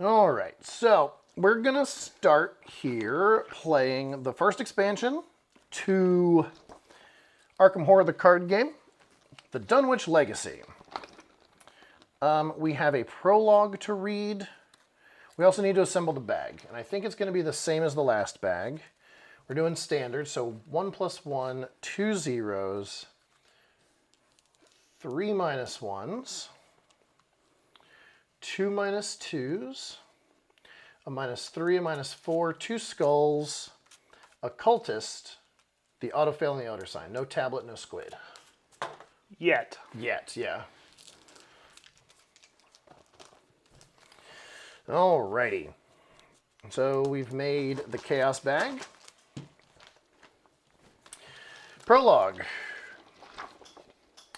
All right, so we're going to start here playing the first expansion to Arkham Horror, the card game, the Dunwich Legacy. We have a prologue to read. We also need to assemble the bag, and I think it's going to be the same as the last bag. We're doing standard, so 1 + 1, 2 zeros, 3 - 1s, 2 - 2s, a -3, a -4, 2 skulls, a cultist, the auto-fail, and the outer sign. No tablet, no squid. Yet, yeah. Alrighty. So we've made the chaos bag. Prologue.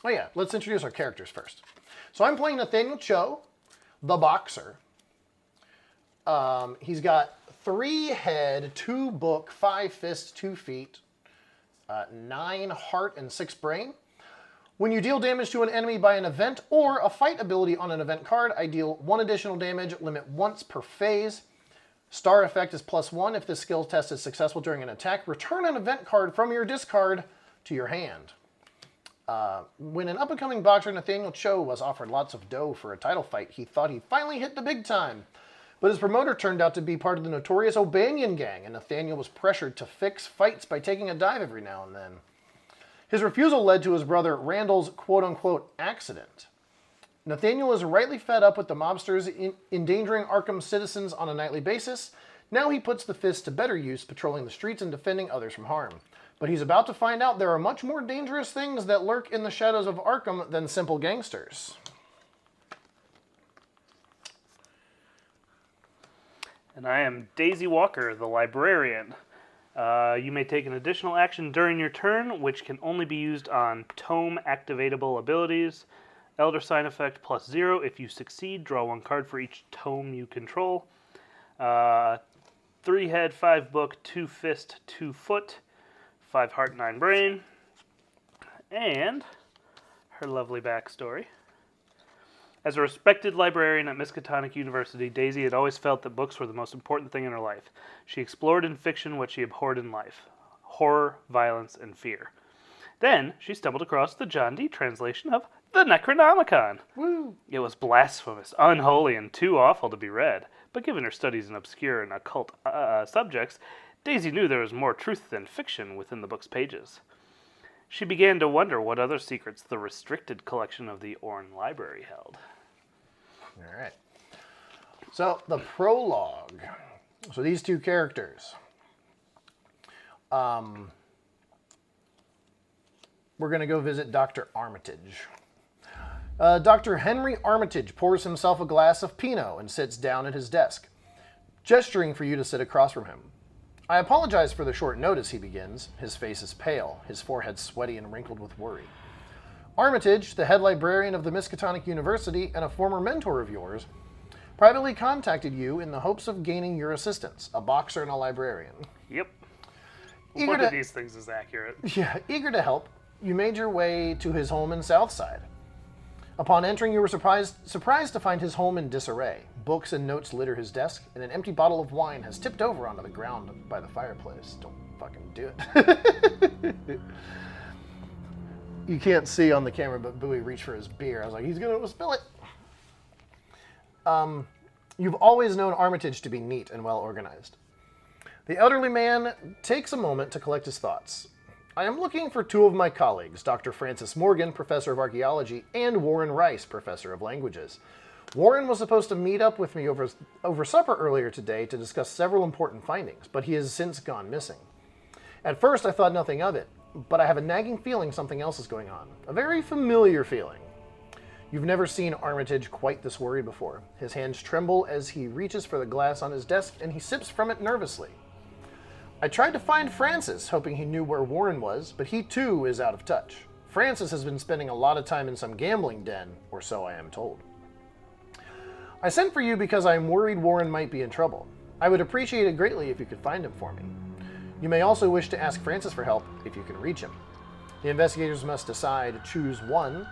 Oh yeah, let's introduce our characters first. So I'm playing Nathaniel Cho, the boxer. He's got 3 head, 2 book, 5 fists, 2 feet, 9 heart, and 6 brain. When you deal damage to an enemy by an event or a fight ability on an event card, I deal 1 additional damage, limit once per phase. Star effect is +1. If this skill test is successful during an attack, return an event card from your discard to your hand. When an up-and-coming boxer, Nathaniel Cho, was offered lots of dough for a title fight, he thought he finally hit the big time. But his promoter turned out to be part of the notorious O'Banion gang, and Nathaniel was pressured to fix fights by taking a dive every now and then. His refusal led to his brother Randall's quote-unquote accident. Nathaniel is rightly fed up with the mobsters endangering Arkham citizens on a nightly basis. Now he puts the fist to better use, patrolling the streets and defending others from harm. But he's about to find out there are much more dangerous things that lurk in the shadows of Arkham than simple gangsters. and I am Daisy Walker, the librarian. You may take an additional action during your turn, which can only be used on tome activatable abilities. Elder Sign effect +0. If you succeed, draw 1 card for each tome you control. 3 head, 5 book, 2 fist, 2 foot, 5 heart, 9 brain. And her lovely backstory. As a respected librarian at Miskatonic University, Daisy had always felt that books were the most important thing in her life. She explored in fiction what she abhorred in life: horror, violence, and fear. Then she stumbled across the John Dee translation of the Necronomicon. Woo! It was blasphemous, unholy, and too awful to be read. But given her studies in obscure and occult subjects, Daisy knew there was more truth than fiction within the book's pages. She began to wonder what other secrets the restricted collection of the Orne Library held. All right. So, the prologue. So, these 2 characters. We're going to go visit Dr. Armitage. Dr. Henry Armitage pours himself a glass of Pinot and sits down at his desk, gesturing for you to sit across from him. I apologize for the short notice, he begins. His face is pale, his forehead sweaty and wrinkled with worry. Armitage, the head librarian of the Miskatonic University and a former mentor of yours, privately contacted you in the hopes of gaining your assistance, a boxer and a librarian. Yep. One of these things is accurate. Yeah, eager to help, you made your way to his home in Southside. Upon entering, you were surprised to find his home in disarray. Books and notes litter his desk, and an empty bottle of wine has tipped over onto the ground by the fireplace. Don't fucking do it. You can't see on the camera, but Bowie reached for his beer. I was like, he's going to spill it. You've always known Armitage to be neat and well organized. The elderly man takes a moment to collect his thoughts. I am looking for 2 of my colleagues, Dr. Francis Morgan, Professor of Archaeology, and Warren Rice, Professor of Languages. Warren was supposed to meet up with me over supper earlier today to discuss several important findings, but he has since gone missing. At first, I thought nothing of it, but I have a nagging feeling something else is going on. A very familiar feeling. You've never seen Armitage quite this worried before. His hands tremble as he reaches for the glass on his desk, and he sips from it nervously. I tried to find Francis, hoping he knew where Warren was, but he too is out of touch. Francis has been spending a lot of time in some gambling den, or so I am told. I sent for you because I am worried Warren might be in trouble. I would appreciate it greatly if you could find him for me. You may also wish to ask Francis for help if you can reach him. The investigators must choose one,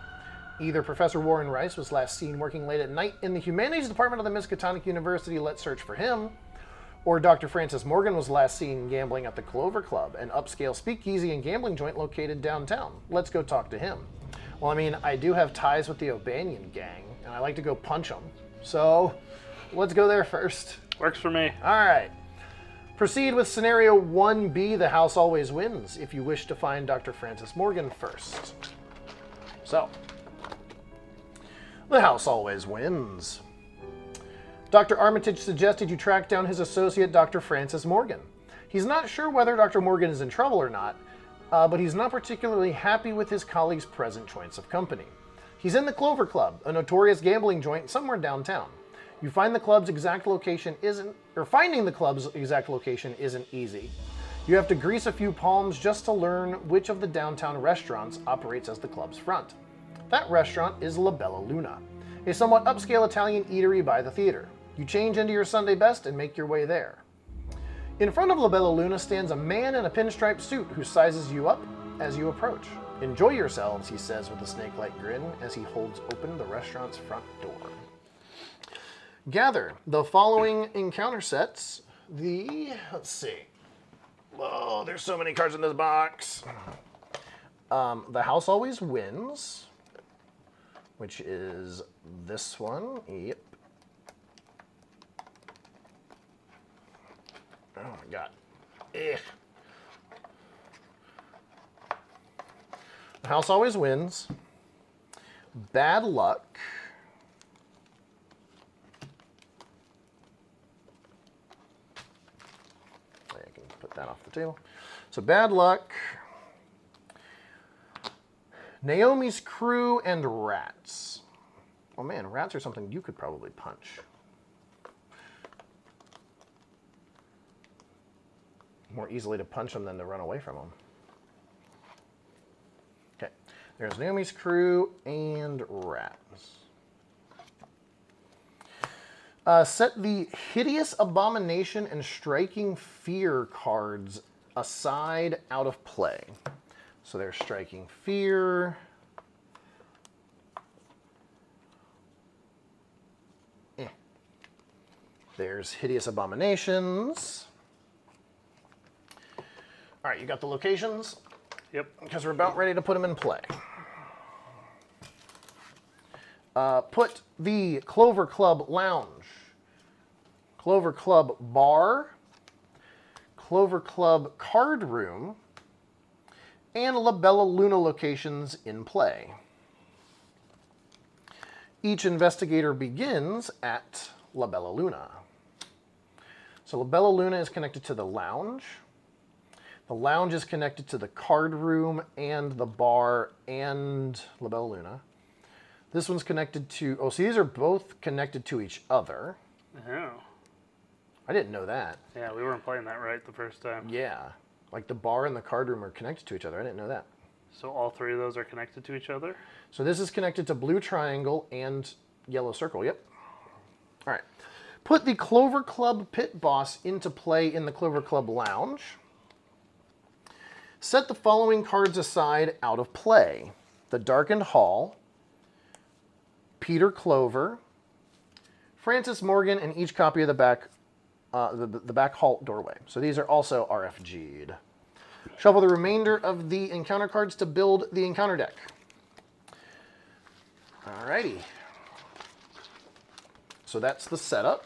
Either Professor Warren Rice was last seen working late at night in the Humanities Department of the Miskatonic University. Let's search for him. Or Dr. Francis Morgan was last seen gambling at the Clover Club, an upscale speakeasy and gambling joint located downtown. Let's go talk to him. Well, I mean, I do have ties with the O'Banion gang, and I like to go punch them. So, let's go there first. Works for me. All right. Proceed with scenario 1B, the house always wins, if you wish to find Dr. Francis Morgan first. So, the house always wins. Dr. Armitage suggested you track down his associate, Dr. Francis Morgan. He's not sure whether Dr. Morgan is in trouble or not, but he's not particularly happy with his colleague's present choice of company. He's in the Clover Club, a notorious gambling joint somewhere downtown. Finding the club's exact location isn't easy. You have to grease a few palms just to learn which of the downtown restaurants operates as the club's front. That restaurant is La Bella Luna, a somewhat upscale Italian eatery by the theater. You change into your Sunday best and make your way there. In front of La Bella Luna stands a man in a pinstripe suit who sizes you up as you approach. Enjoy yourselves, he says with a snake-like grin as he holds open the restaurant's front door. Gather the following encounter sets. Let's see. Whoa, there's so many cards in this box. The house always wins, which is this one. Yep. Oh my god. Ugh. The house always wins. Bad luck. I can put that off the table. So bad luck. Naomi's crew and rats. Oh man, rats are something you could probably punch. More easily to punch them than to run away from them. Okay, there's Naomi's crew and rats. Set the Hideous Abomination and Striking Fear cards aside out of play. So there's Striking Fear. There's Hideous Abominations. All right, you got the locations? Yep. Because we're about ready to put them in play. Put the Clover Club Lounge, Clover Club Bar, Clover Club Card Room, and La Bella Luna locations in play. Each investigator begins at La Bella Luna. So La Bella Luna is connected to the lounge. The lounge is connected to the card room and the bar and La Bella Luna. This one's connected to... Oh, so these are both connected to each other. Oh. I didn't know that. Yeah, we weren't playing that right the first time. Yeah. Like the bar and the card room are connected to each other. I didn't know that. So all three of those are connected to each other? So this is connected to blue triangle and yellow circle. Yep. All right. Put the Clover Club Pit Boss into play in the Clover Club Lounge. Set the following cards aside out of play. The Darkened Hall, Peter Clover, Francis Morgan, and each copy of the back hall doorway. So these are also RFG'd. Shuffle the remainder of the encounter cards to build the encounter deck. Alrighty. So that's the setup.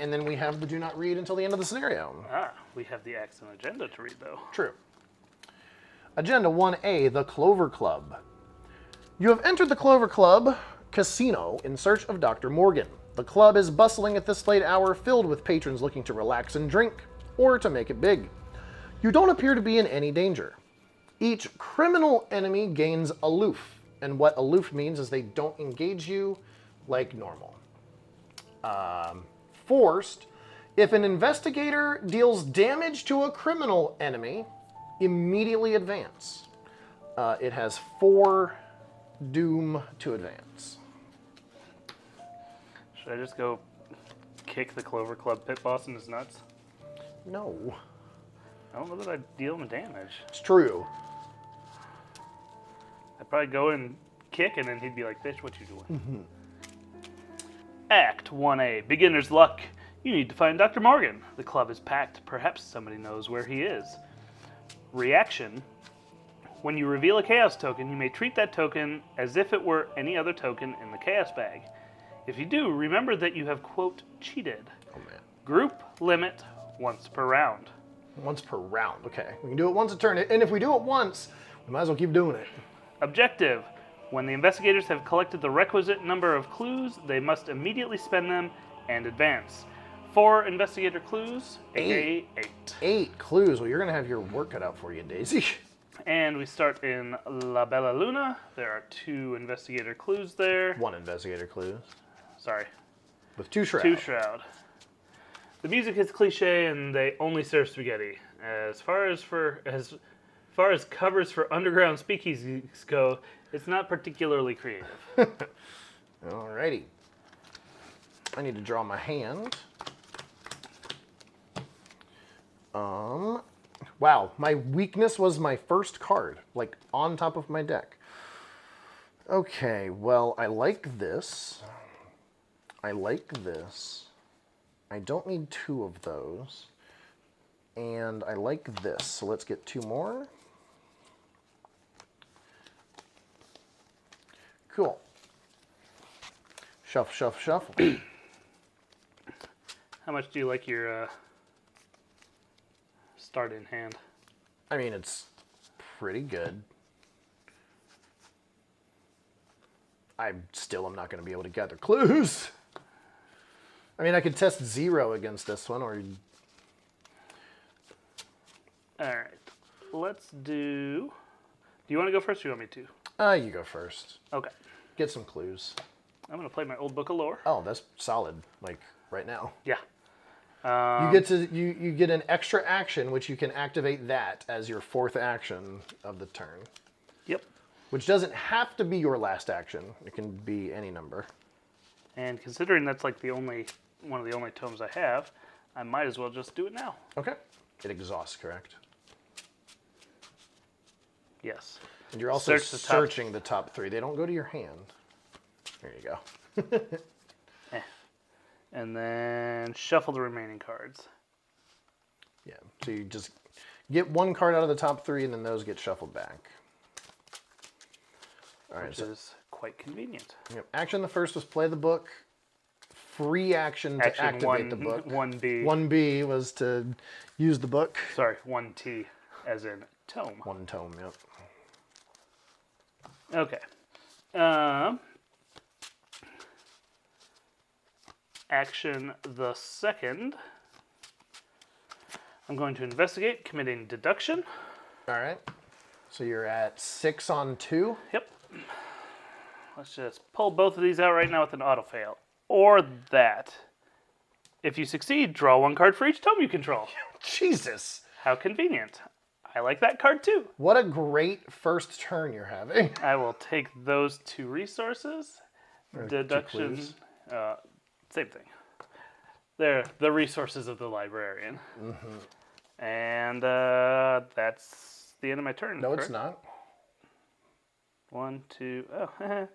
And then we have the do not read until the end of the scenario. Ah, we have the acts and agenda to read, though. True. Agenda 1A, the Clover Club. You have entered the Clover Club Casino in search of Dr. Morgan. The club is bustling at this late hour, filled with patrons looking to relax and drink, or to make it big. You don't appear to be in any danger. Each criminal enemy gains aloof, and what aloof means is they don't engage you like normal. Forced, if an investigator deals damage to a criminal enemy, immediately advance. It has 4 doom to advance. Should I just go kick the Clover Club Pit Boss in his nuts? No. I don't know that I'd deal him damage. It's true. I'd probably go and kick, and then he'd be like, "Bitch, what you doing?" Act 1A, Beginner's Luck. You need to find Dr. Morgan. The club is packed. Perhaps somebody knows where he is. Reaction. When you reveal a Chaos token, you may treat that token as if it were any other token in the Chaos bag. If you do, remember that you have, quote, cheated. Oh, man. Group limit once per round. Once per round. Okay. We can do it once a turn. And if we do it once, we might as well keep doing it. Objective. When the investigators have collected the requisite number of clues, they must immediately spend them and advance. 4 investigator clues, aka 8. 8 clues. Well, you're going to have your work cut out for you, Daisy. And we start in La Bella Luna. There are 2 investigator clues there. 1 investigator clues. Sorry. With 2 shroud. 2 shroud. The music is cliche and they only serve spaghetti. As far as covers for underground speakeasies go, it's not particularly creative. Alrighty. I need to draw my hand. Wow, my weakness was my first card, like on top of my deck. Okay, well, I like this. I like this. I don't need 2 of those. And I like this, so let's get 2 more. Cool. Shuffle, shuffle, shuffle. How much do you like your start in hand? I mean, it's pretty good. I still am not going to be able to gather clues. I mean, I could test 0 against this one, or... Alright. Let's do... Do you want to go first or do you want me to? You go first. Okay. Get some clues. I'm going to play my old book of lore. Oh, that's solid, like, right now. Yeah. You get an extra action, which you can activate that as your 4th action of the turn. Yep. Which doesn't have to be your last action. It can be any number. And considering that's like one of the only tomes I have, I might as well just do it now. Okay. It exhausts, correct? Yes. And you're also searching the top 3. They don't go to your hand. There you go. And then shuffle the remaining cards. Yeah, so you just get 1 card out of the top 3, and then those get shuffled back. All right, which is quite convenient. Yep. Action the first was play the book. Free action to activate the book. 1B. 1B was to use the book. Sorry, 1T, as in tome. 1 tome, yep. Okay. Action the second. I'm going to investigate, committing deduction. All right. So you're at 6 on 2. Yep. Let's just pull both of these out right now with an auto fail. Or that. If you succeed, draw 1 card for each tome you control. Jesus. How convenient. I like that card too. What a great first turn you're having. I will take those 2 resources. Deduction. Same thing. They're the resources of the librarian. Mm-hmm. And that's the end of my turn. No, correct? it's not. 1, 2, oh.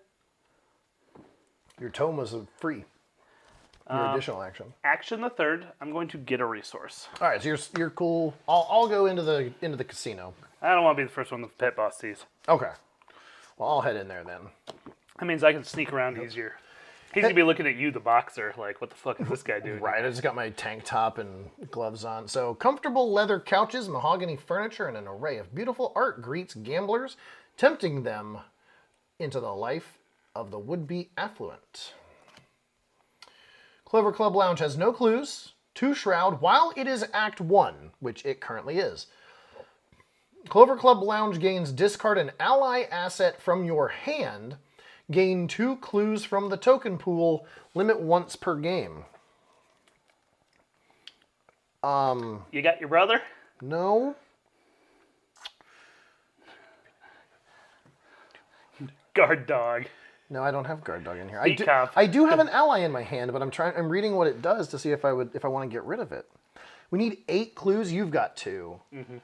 Your tome was free. Your additional action. Action the third. I'm going to get a resource. All right, so you're cool. I'll go into the casino. I don't want to be the first one the pit boss sees. Okay. Well, I'll head in there then. That means I can sneak around easier. He's going to be looking at you, the boxer, like, what the fuck is this guy doing? Right, I just got my tank top and gloves on. So, comfortable leather couches, mahogany furniture, and an array of beautiful art greets gamblers, tempting them into the life of the would-be affluent. Clover Club Lounge has no clues, 2 shroud, while it is Act 1, which it currently is. Clover Club Lounge gains discard an ally asset from your hand. Gain 2 clues from the token pool. Limit once per game. You got your brother? No. Guard dog. No, I don't have guard dog in here. Beat cop. I do have an ally in my hand, but I'm reading what it does to see if I want to get rid of it. We need 8 clues. You've got 2. Mm-hmm.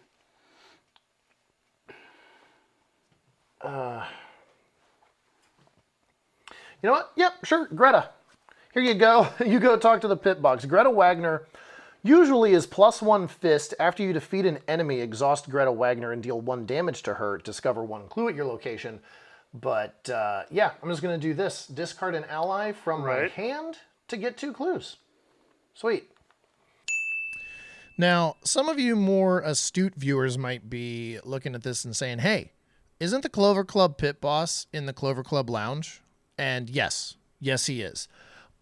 You know what? Yep, sure. Greta. Here you go. You go talk to the pit box. Greta Wagner usually is +1 fist. After you defeat an enemy, exhaust Greta Wagner and deal 1 damage to her. Discover 1 clue at your location. But yeah, I'm just going to do this. Discard an ally from my hand to get 2 clues. Sweet. Now, some of you more astute viewers might be looking at this and saying, hey, isn't the Clover Club pit boss in the Clover Club Lounge? And yes, he is.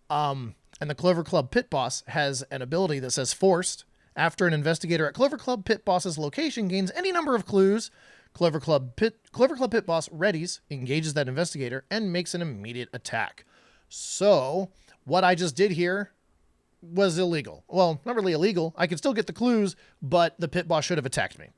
And the Clover Club pit boss has an ability that says forced. After an investigator at Clover Club pit boss's location gains any number of clues, Clover Club pit boss readies, engages that investigator, and makes an immediate attack. So, what I just did here was illegal. Well, not really illegal. I could still get the clues, but the pit boss should have attacked me.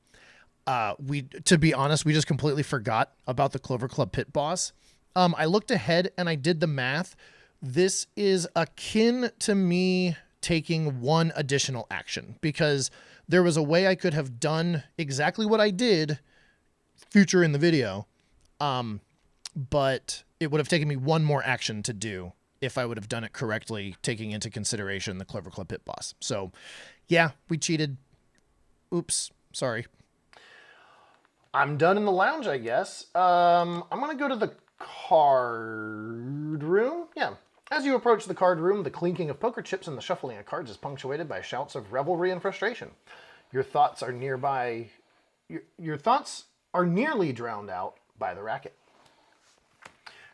To be honest, we just completely forgot about the Clover Club pit boss. I looked ahead and I did the math. This is akin to me taking 1 additional action because there was a way I could have done exactly what I did future in the video. But it would have taken me 1 more action to do if I would have done it correctly, taking into consideration the Clover Club pit boss. So yeah, we cheated. Oops. Sorry. I'm done in the lounge, I guess. I'm going to go to the card room. Yeah. As you approach the card room, the clinking of poker chips and the shuffling of cards is punctuated by shouts of revelry and frustration. Your thoughts are nearly drowned out by the racket.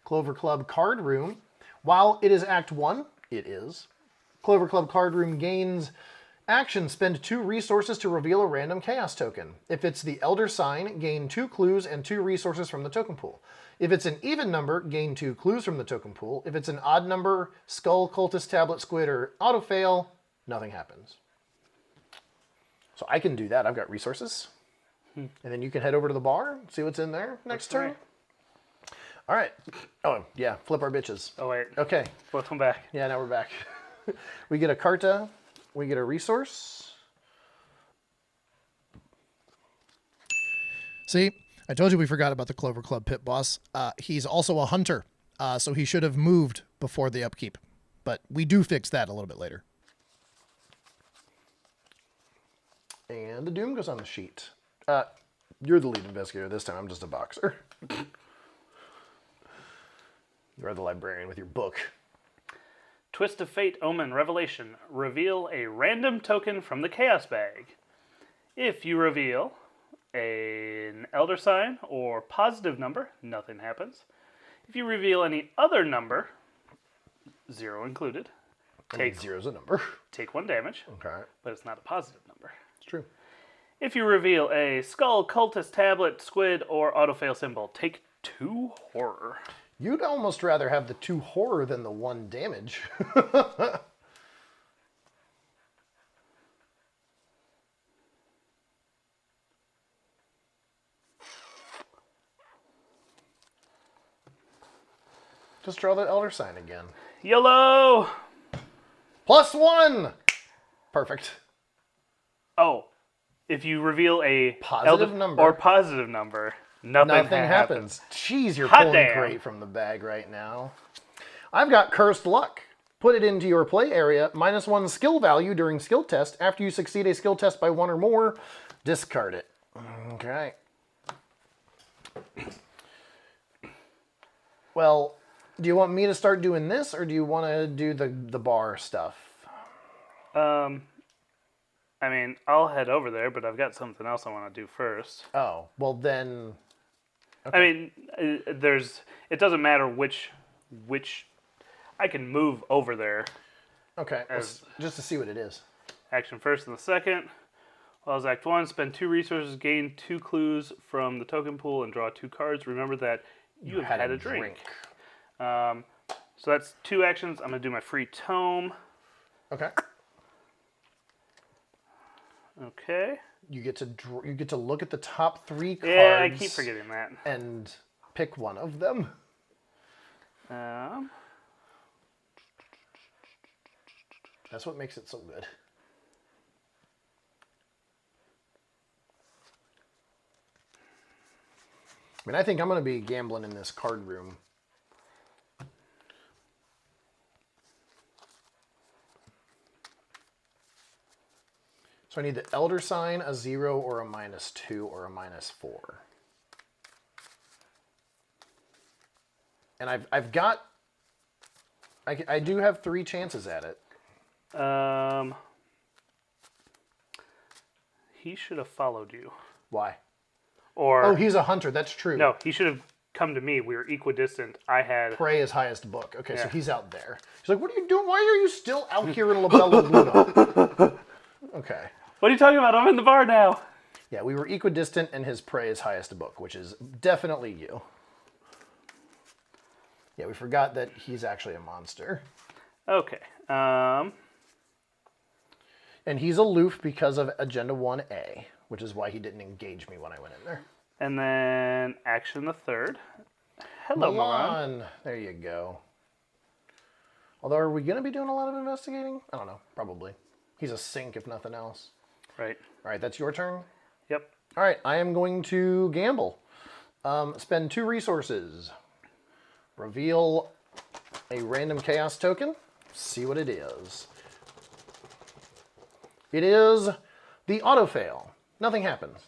Clover Club card room. While it is Act 1, it is. Clover Club card room gains action. Spend 2 resources to reveal a random chaos token. If it's the Elder Sign, gain 2 clues and 2 resources from the token pool. If it's an even number, gain 2 clues from the token pool. If it's an odd number, Skull, Cultist, Tablet, Squid, or Auto-Fail, nothing happens. So I can do that. I've got resources. And then you can head over to the bar, see what's in there next turn. Right. All right. Oh, yeah. Flip our bitches. Oh, wait. Okay. Flip them back. Yeah, now we're back. We get a Carta. We get a resource. See, I told you we forgot about the Clover Club pit boss. He's also a hunter, so he should have moved before the upkeep. But we do fix that a little bit later. And the Doom goes on the sheet. You're the lead investigator this time. I'm just a boxer. You're the librarian with your book. Twist of Fate, Omen, Revelation. Reveal a random token from the Chaos Bag. If you reveal an Elder Sign or positive number, nothing happens. If you reveal any other number, 0 included, zero's a number. Take 1 damage. Okay. But it's not a positive number. It's true. If you reveal a Skull, Cultist, Tablet, Squid, or Auto-Fail symbol, take 2 horror. You'd almost rather have the 2 horror than the 1 damage. Just draw the Elder Sign again. YOLO! +1! Perfect. Oh, if you reveal a positive number, nothing happens. Jeez, you're Hot pulling damn. great from the bag right now. I've got Cursed Luck. Put it into your play area. -1 skill value during skill test. After you succeed a skill test by 1 or more, discard it. Okay. Well, do you want me to start doing this, or do you want to do the bar stuff? I mean, I'll head over there, but I've got something else I want to do first. Oh, well then... Okay. I mean, it doesn't matter which I can move over there. Okay, just to see what it is. Action first and the second. Well, as Act 1, spend 2 resources, gain 2 clues from the token pool, and draw 2 cards. Remember that you have had a drink. So that's 2 actions. I'm going to do my free tome. Okay. Okay. You get to look at the top 3 cards. Yeah, I keep forgetting that. And pick one of them. That's what makes it so good. I mean, I think I'm going to be gambling in this card room. So I need the Elder Sign, a 0, or a -2, or a -4. And I've got... I do have 3 chances at it. He should have followed you. Why? Or Oh, he's a hunter. That's true. no, he should have come to me. We were equidistant. I had Prey is highest book. Okay, so Yeah. he's out there. He's like, what are you doing? Why are you still out here in La Bella Luna? Okay. What are you talking about? I'm in the bar now. Yeah, we were equidistant, and his prey is highest book, which is definitely you. Yeah, we forgot that he's actually a monster. Okay. And he's aloof because of Agenda 1A, which is why he didn't engage me when I went in there. And then action the third. Hello, Milan. Milan. There you go. Although, are we going to be doing a lot of investigating? I don't know. Probably. He's a sink, if nothing else. Right. All right, that's your turn. Yep. All right, I am going to gamble. Spend 2 resources. Reveal a random chaos token. See what it is. It is the auto fail. Nothing happens.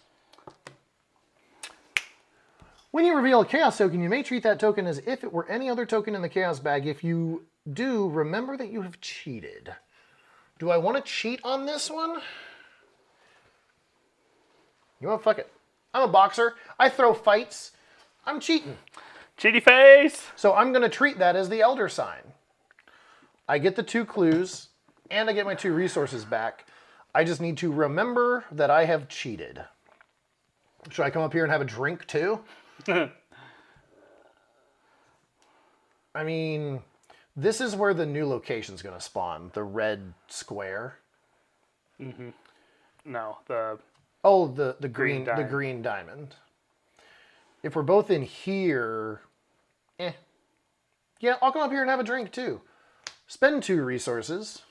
When you reveal a chaos token, you may treat that token as if it were any other token in the chaos bag. If you do, remember that you have cheated. Do I want to cheat on this one? You know what? Fuck it. I'm a boxer. I throw fights. I'm cheating. Cheaty face! So I'm going to treat that as the Elder Sign. I get the 2 clues, and I get my 2 resources back. I just need to remember that I have cheated. Should I come up here and have a drink too? I mean, this is where the new location's going to spawn. The red square. Mm-hmm. No, the... Oh, the green diamond. The green diamond. If we're both in here, yeah, I'll come up here and have a drink too. Spend 2 resources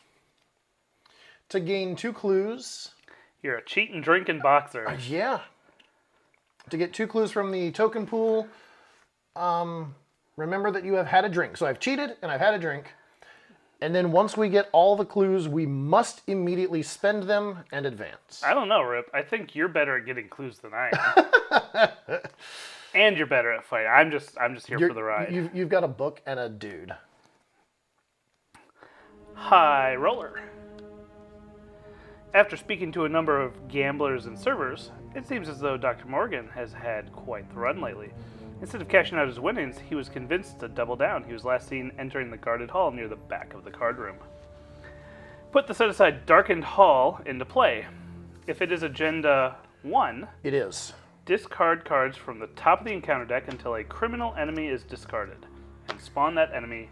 to gain 2 clues. You're a cheating, drinking boxer. Yeah. To get 2 clues from the token pool, remember that you have had a drink. So I've cheated and I've had a drink. And then once we get all the clues, we must immediately spend them and advance. I don't know, Rip. I think you're better at getting clues than I am. And you're better at fighting. I'm just here for the ride. You've got a book and a dude. High roller. After speaking to a number of gamblers and servers, it seems as though Dr. Morgan has had quite the run lately. Instead of cashing out his winnings, he was convinced to double down. He was last seen entering the guarded hall near the back of the card room. Put the set-aside darkened hall into play. If it is Agenda 1, It is. discard cards from the top of the encounter deck until a criminal enemy is discarded, and spawn that enemy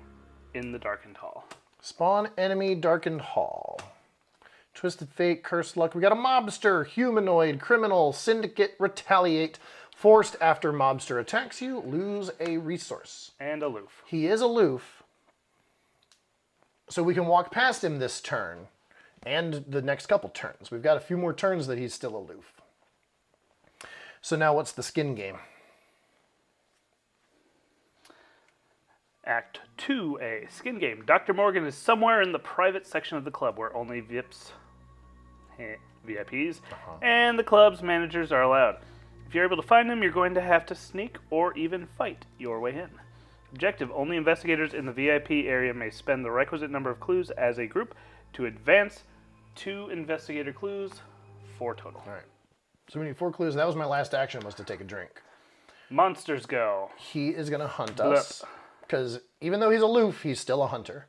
in the darkened hall. Spawn enemy darkened hall. Twisted fate, cursed luck. We got a mobster, humanoid, criminal, syndicate, retaliate. Forced after mobster attacks you, lose a resource. And aloof. He is aloof, so we can walk past him this turn and the next couple turns. We've got a few more turns that he's still aloof. So now what's the skin game? Act 2A, Skin Game. Dr. Morgan is somewhere in the private section of the club where only VIPs, and the club's managers are allowed. If you're able to find him, you're going to have to sneak or even fight your way in. Objective, only investigators in the VIP area may spend the requisite number of clues as a group to advance 2 investigator clues, 4 total. All right. So we need 4 clues. That was my last action, was to take a drink. Monsters go. He is going to hunt us, because even though he's aloof, he's still a hunter.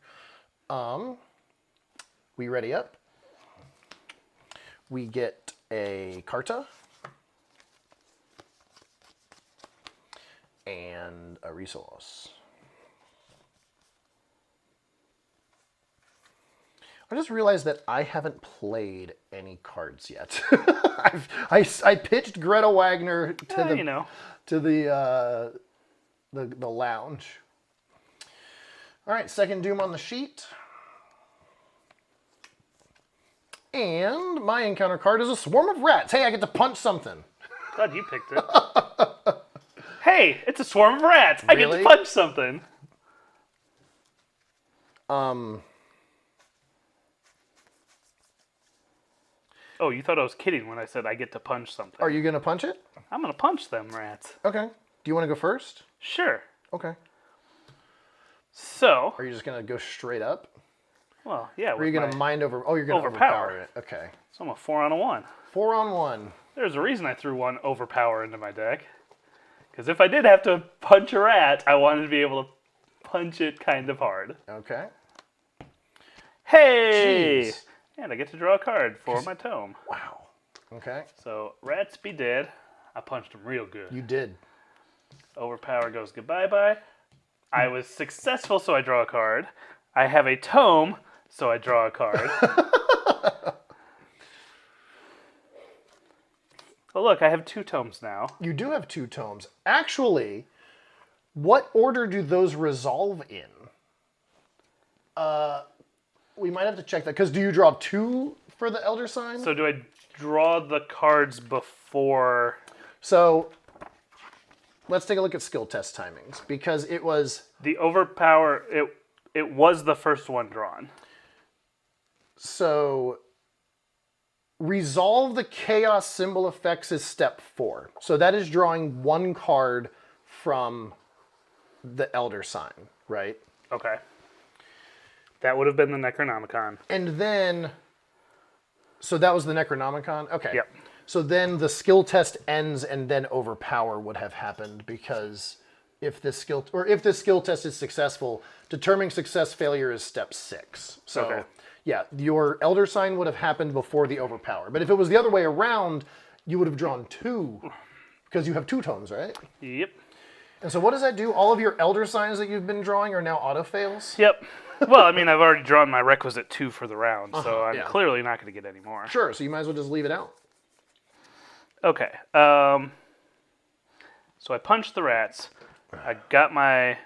We ready up. We get a Carta. And a resource. I just realized that I haven't played any cards yet. I pitched Greta Wagner to the lounge. All right, second Doom on the sheet. And my encounter card is a swarm of rats. Hey, I get to punch something. Glad you picked it. Hey, it's a swarm of rats. I get to punch something. Oh, you thought I was kidding when I said I get to punch something. Are you going to punch it? I'm going to punch them rats. Okay. Do you want to go first? Sure. Okay. So. Are you just going to go straight up? Well, yeah. Or are you going to mind over... Oh, you're going to overpower it. Okay. So I'm a 4 on a 1. 4 on 1. There's a reason I threw 1 overpower into my deck. Because if I did have to punch a rat, I wanted to be able to punch it kind of hard. Okay. Hey! Jeez. And I get to draw a card for my tome. Wow. Okay. So, rats be dead. I punched them real good. You did. Overpower goes goodbye-bye. I was successful, so I draw a card. I have a tome, so I draw a card. Well, look, I have 2 tomes now. You do have 2 tomes. Actually, what order do those resolve in? We might have to check that, because do you draw 2 for the Elder Sign? So do I draw the cards before... So, let's take a look at skill test timings, because it was... The overpower, it was the first one drawn. So, resolve the chaos symbol effects is step 4. So that is drawing 1 card from the Elder Sign, right? Okay. That would have been the Necronomicon. And then, so that was the Necronomicon? Okay. Yep. So then the skill test ends and then overpower would have happened, because if this skill test is successful, determining success failure is step 6. So okay. Yeah, your Elder Sign would have happened before the overpower. But if it was the other way around, you would have drawn 2, because you have 2 tomes, right? Yep. And so what does that do? All of your Elder Signs that you've been drawing are now auto-fails? Yep. Well, I mean, I've already drawn my requisite 2 for the round, so I'm clearly not going to get any more. Sure, so you might as well just leave it out. Okay. So I punched the rats. I got my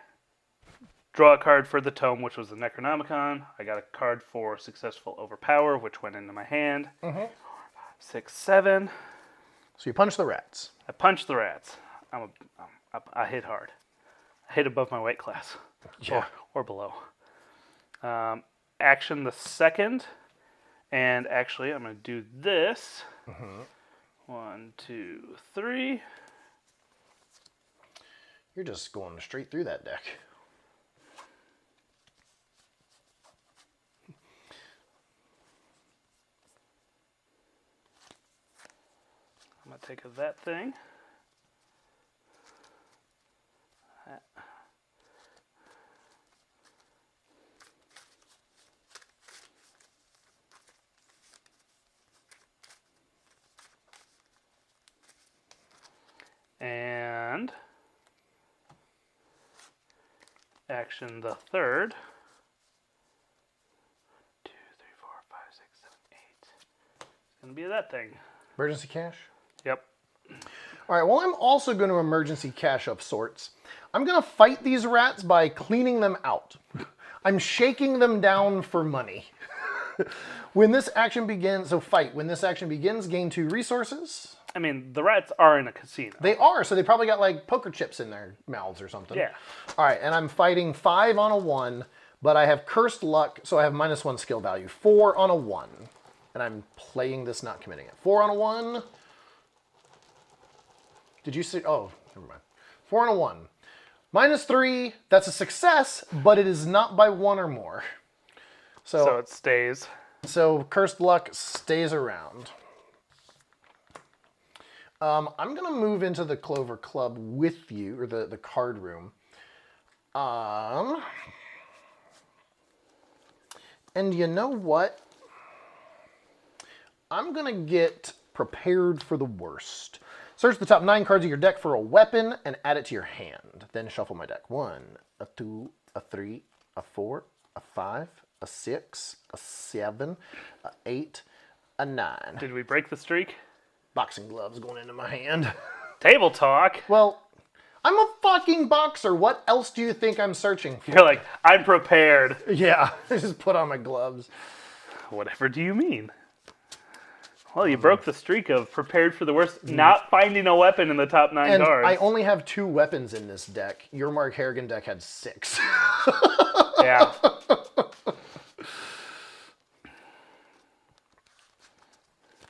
draw a card for the tome, which was the Necronomicon. I got a card for successful overpower, which went into my hand. 4, 5, 6, 7. So you punch the rats. I punched the rats. I hit hard. I hit above my weight class. Yeah. Or below. Action the second. And actually, I'm going to do this. 1, 2, 3. You're just going straight through that deck. I'm going to take that thing. And action the third. 2, 3, 4, 5, 6, 7, 8. It's going to be that thing. Emergency cash? Yep. All right, well, I'm also going to emergency cash of sorts. I'm going to fight these rats by cleaning them out. I'm shaking them down for money. When this action begins, so fight. When this action begins, gain 2 resources. I mean, the rats are in a casino. They are, so they probably got like poker chips in their mouths or something. Yeah. All right, and I'm fighting 5 on a 1, but I have cursed luck, so I have -1 skill value. 4 on a 1. And I'm playing this, not committing it. 4 on a 1. Did you see? Oh, never mind. 4 on a 1. -3, that's a success, but it is not by 1 or more. So it stays. So cursed luck stays around. I'm going to move into the Clover Club with you, or the card room. And you know what? I'm going to get prepared for the worst. Search the top 9 cards of your deck for a weapon and add it to your hand. Then shuffle my deck. 1, a 2, a 3, a 4, a 5, a 6, a 7, a 8, a 9. Did we break the streak? Boxing gloves going into my hand. Table talk. Well, I'm a fucking boxer. What else do you think I'm searching for? You're like, I'm prepared. Yeah, I just put on my gloves. Whatever do you mean? Well, you broke the streak of prepared for the worst, not finding a weapon in the top 9 And cards. I only have 2 weapons in this deck. Your Mark Harrigan deck had 6. Yeah.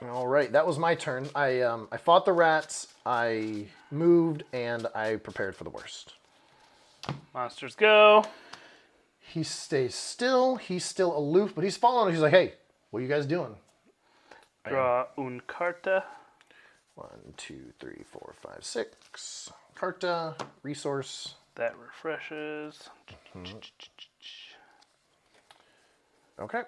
All right, that was my turn. I fought the rats, I moved, and I prepared for the worst. Monsters go. He stays still. He's still aloof, but he's following. He's like, hey, what are you guys doing? Draw un carta. 1, 2, 3, 4, 5, 6. Carta, resource. That refreshes. Okay.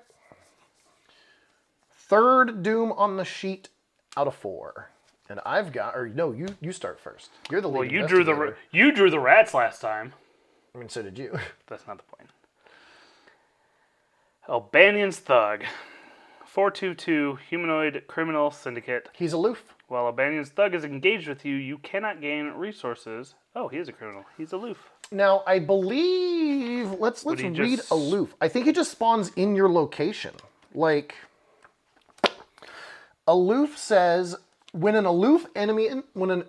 Third doom on the sheet out of 4. And I've got, or no, you start first. You're the lead. Well, investigator. you drew the rats last time. I mean, so did you. That's not the point. Albanian's Thug. 422 humanoid criminal syndicate. He's aloof. While Albanian's Thug is engaged with you, you cannot gain resources. Oh, he is a criminal. He's aloof. Now, I believe, let's read aloof. I think he just spawns in your location. Like, aloof says, when an aloof enemy, when an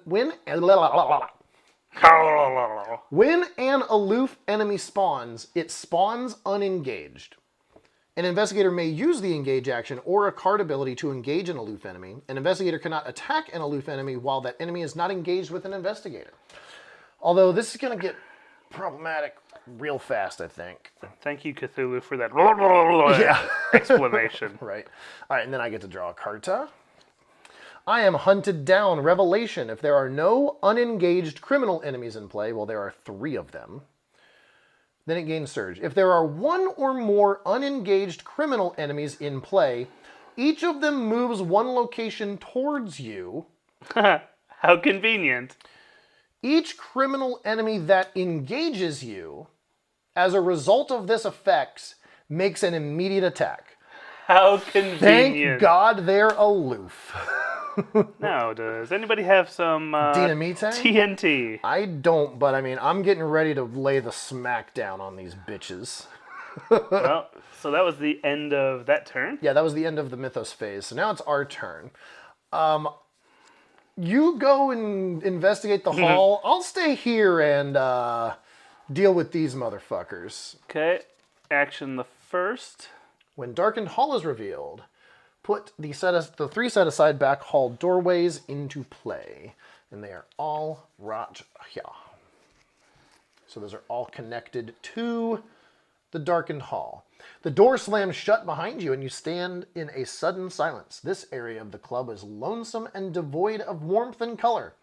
aloof enemy spawns, it spawns unengaged. An investigator may use the engage action or a card ability to engage an aloof enemy. An investigator cannot attack an aloof enemy while that enemy is not engaged with an investigator. Although this is going to get problematic real fast, I think. Thank you, Cthulhu, for that explanation. Right. All right, and then I get to draw a carta. I am hunted down. Revelation. If there are no unengaged criminal enemies in play, well, there are 3 of them, then it gains surge. If there are 1 or more unengaged criminal enemies in play, each of them moves 1 location towards you. How convenient. Each criminal enemy that engages you, as a result of this effect, makes an immediate attack. How convenient. Thank God they're aloof. Now, does anybody have some Dynamite? TNT? I don't, but I mean, I'm getting ready to lay the smack down on these bitches. Well, so that was the end of that turn. Yeah, that was the end of the Mythos phase. So now it's our turn. You go and investigate the hall. I'll stay here and deal with these motherfuckers. Okay, action the first. When Darkened Hall is revealed, put the 3 set-aside back hall doorways into play. And they are all right here. So those are all connected to the Darkened Hall. The door slams shut behind you and you stand in a sudden silence. This area of the club is lonesome and devoid of warmth and color.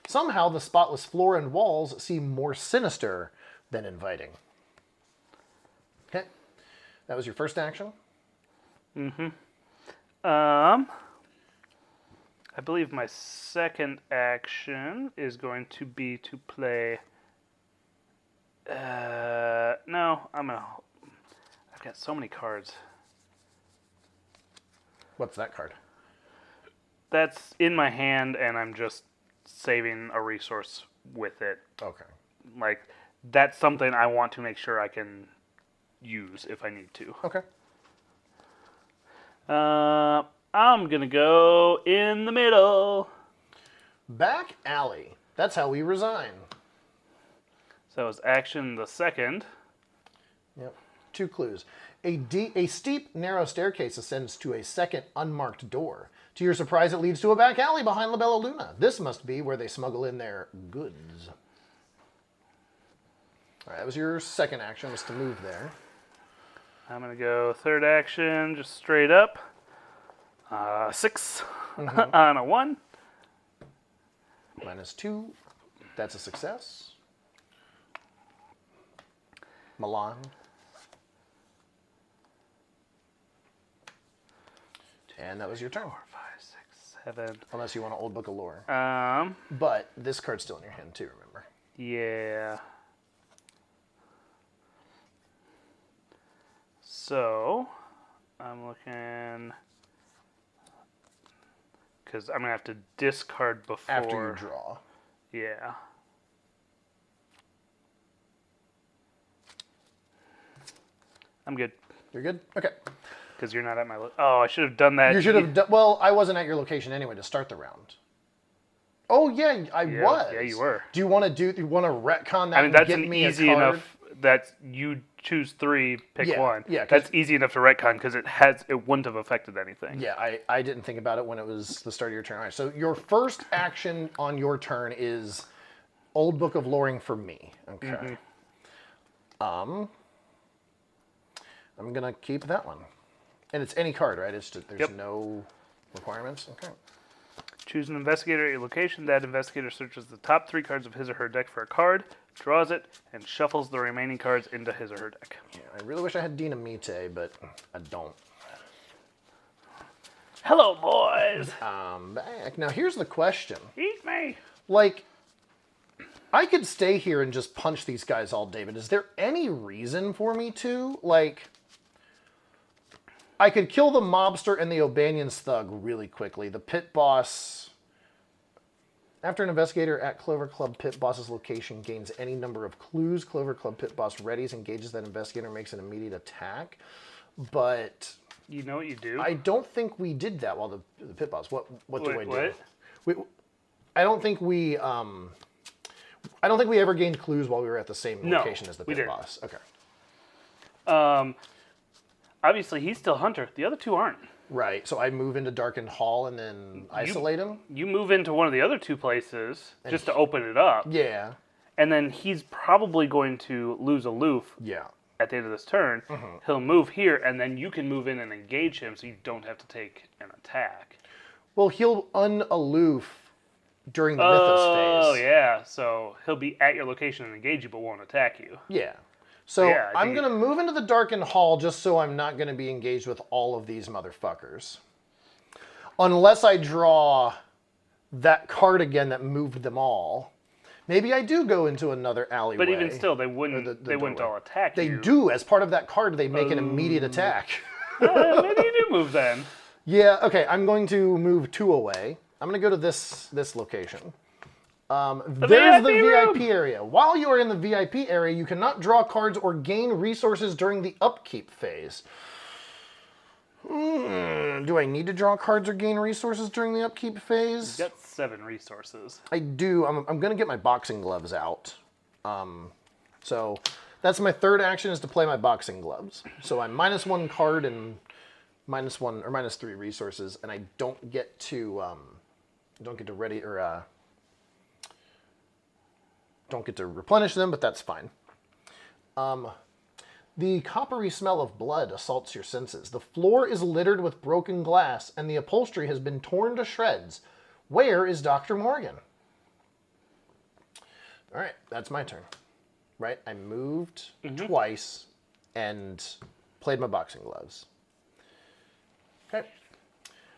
Somehow the spotless floor and walls seem more sinister than inviting. Okay, that was your first action? Mm-hmm. I believe my second action is going to be to play... no, I've got so many cards. What's that card? That's in my hand, and I'm just saving a resource with it. Okay. Like, that's something I want to make sure I can use if I need to. Okay. I'm going to go in the middle. Back alley. That's how we resign. So it's action the second. Yep. 2 clues. A steep, narrow staircase ascends to a second unmarked door. To your surprise, it leads to a back alley behind La Bella Luna. This must be where they smuggle in their goods. All right, that was your second action, was to move there. I'm going to go third action, just straight up. 6 on a 1. -2. That's a success. Milan. And that was your turn. 4, 5, 6, 7. Unless you want an old book of lore. But this card's still in your hand too, remember? Yeah. So, I'm looking... Because I'm going to have to discard before... After you draw. Yeah. I'm good. You're good? Okay. Because you're not at my... Oh, I should have done that. You should have done... Well, I wasn't at your location anyway to start the round. Oh, yeah, I was. Yeah, you were. Do you want to retcon that? I mean, that's and get an me easy a card? enough... that's you choose 3, pick Yeah, 1. yeah, 'cause- That's easy enough to retcon because it wouldn't have affected anything. Yeah, I didn't think about it when it was the start of your turn. All right, so your first action on your turn is Old Book of Loring for me. Okay. I'm gonna keep that one, and it's any card, right? It's just, there's no requirements. Okay. Choose an investigator at your location. That investigator searches the top 3 cards of his or her deck for a card, draws it, and shuffles the remaining cards into his or her deck. Yeah, I really wish I had Dynamite, but I don't. Hello, boys. Back. Now here's the question. Eat me. Like, I could stay here and just punch these guys all day, but is there any reason for me to? Like, I could kill the mobster and the O'Banion's thug really quickly. The pit boss... After an investigator at Clover Club pit boss's location gains any number of clues, Clover Club pit boss readies, engages that investigator, makes an immediate attack. But... You know what you do? I don't think we did that while the pit boss. What do I do? What? I don't think we ever gained clues while we were at the same location as the pit boss. Okay. Obviously, he's still Hunter. The other 2 aren't. Right. So I move into Darkened Hall and then isolate him? You move into one of the other 2 places just to open it up. Yeah. And then he's probably going to lose aloof at the end of this turn. He'll move here, and then you can move in and engage him so you don't have to take an attack. Well, he'll unaloof during the Mythos phase. Oh, yeah. So he'll be at your location and engage you, but won't attack you. Yeah. So Yeah, I'm going to move into the Darkened Hall just so I'm not going to be engaged with all of these motherfuckers. Unless I draw that card again that moved them all. Maybe I do go into another alleyway. But even still, they wouldn't. They wouldn't all attack They you. do. As part of that card, they make an immediate attack. Maybe you do move then. Yeah. Okay. I'm going to move 2 away. I'm going to go to this location. There's the VIP area. While you are in the VIP area, you cannot draw cards or gain resources during the upkeep phase. Do I need to draw cards or gain resources during the upkeep phase? You've got 7 resources. I do. I'm going to get my boxing gloves out. So that's my third action, is to play my boxing gloves. So I'm -1 card and -1 or -3 resources, and I don't get to ready or don't get to replenish them, but that's fine. The coppery smell of blood assaults your senses. The floor is littered with broken glass, and the upholstery has been torn to shreds. Where is Dr. Morgan? All right, that's my turn. Right, I moved twice and played my boxing gloves. Okay.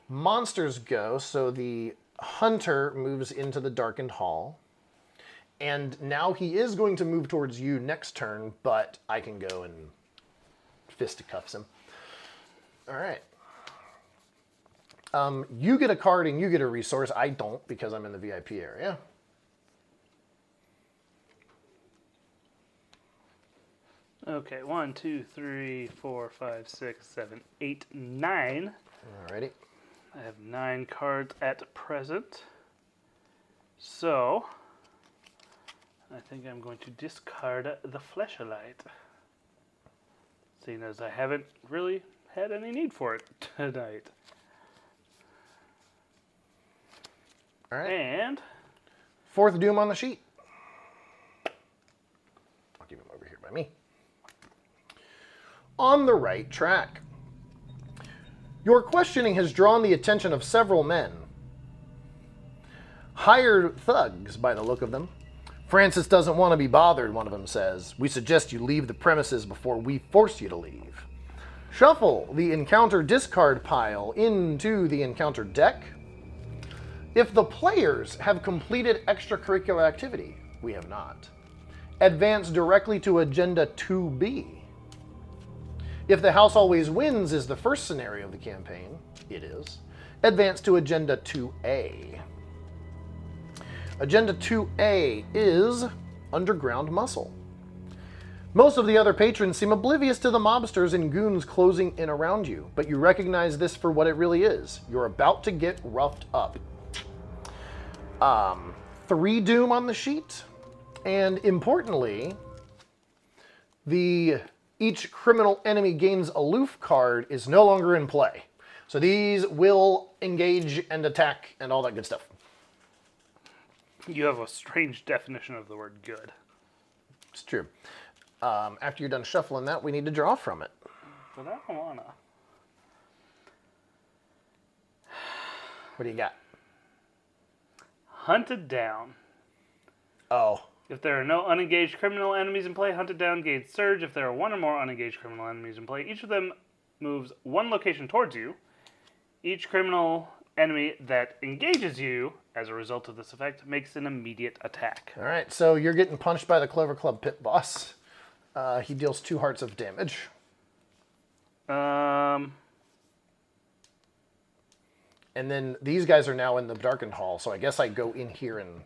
Monsters go, so the hunter moves into the Darkened Hall. And now he is going to move towards you next turn, but I can go and fisticuffs him. All right. You get a card and you get a resource. I don't because I'm in the VIP area. Okay, 1, 2, 3, 4, 5, 6, 7, 8, 9. Alrighty. I have 9 cards at present. So I think I'm going to discard the flashlight, seeing as I haven't really had any need for it tonight. All right. And 4th Doom on the sheet. I'll keep him over here by me. On the right track. Your questioning has drawn the attention of several men. Hired thugs, by the look of them. Francis doesn't want to be bothered, one of them says. We suggest you leave the premises before we force you to leave. Shuffle the encounter discard pile into the encounter deck. If the players have completed extracurricular activity, we have not. Advance directly to Agenda 2B. If the house always wins is the first scenario of the campaign, it is. Advance to Agenda 2A. Agenda 2A is Underground Muscle. Most of the other patrons seem oblivious to the mobsters and goons closing in around you, but you recognize this for what it really is. You're about to get roughed up. 3 Doom on the sheet, and importantly, each criminal enemy gains aloof card is no longer in play. So these will engage and attack and all that good stuff. You have a strange definition of the word good. It's true. After you're done shuffling that, we need to draw from it. But I don't wanna. What do you got? Hunted down. Oh. If there are no unengaged criminal enemies in play, Hunted Down gains Surge. If there are one or more unengaged criminal enemies in play, each of them moves one location towards you. Each criminal enemy that engages you as a result of this effect makes an immediate attack. All right, so you're getting punched by the Clover Club pit boss. He deals 2 hearts of damage. And then these guys are now in the Darkened Hall, so I guess I go in here and...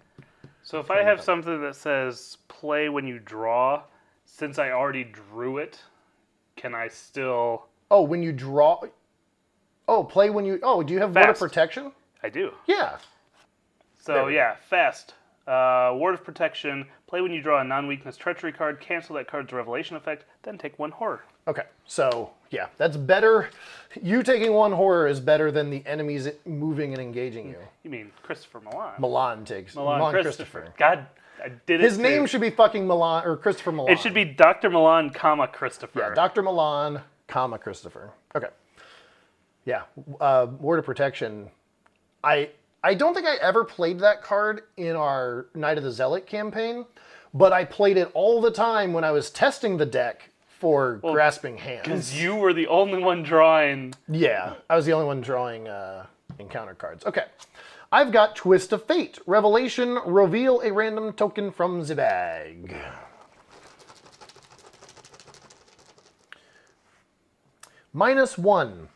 So if I have something that says play when you draw, since I already drew it, can I still... Oh, when you draw... Oh, play when you... Oh, do you have Ward of Protection? I do. Yeah. So yeah, fast. Ward of Protection, play when you draw a non-weakness treachery card, cancel that card's revelation effect, then take 1 horror. Okay, so yeah, that's better. You taking 1 horror is better than the enemies moving and engaging you. You mean Christopher Milan? Milan takes. Milan Christopher. God, I did it His name should be fucking Milan, or Christopher Milan. It should be Dr. Milan, comma, Christopher. Yeah, Dr. Milan, comma, Christopher. Okay. Yeah, Ward of Protection. I don't think I ever played that card in our Night of the Zealot campaign, but I played it all the time when I was testing the deck for Grasping Hands. Because you were the only one drawing. Yeah, I was the only one drawing encounter cards. Okay, I've got Twist of Fate. Revelation, reveal a random token from the bag. -1.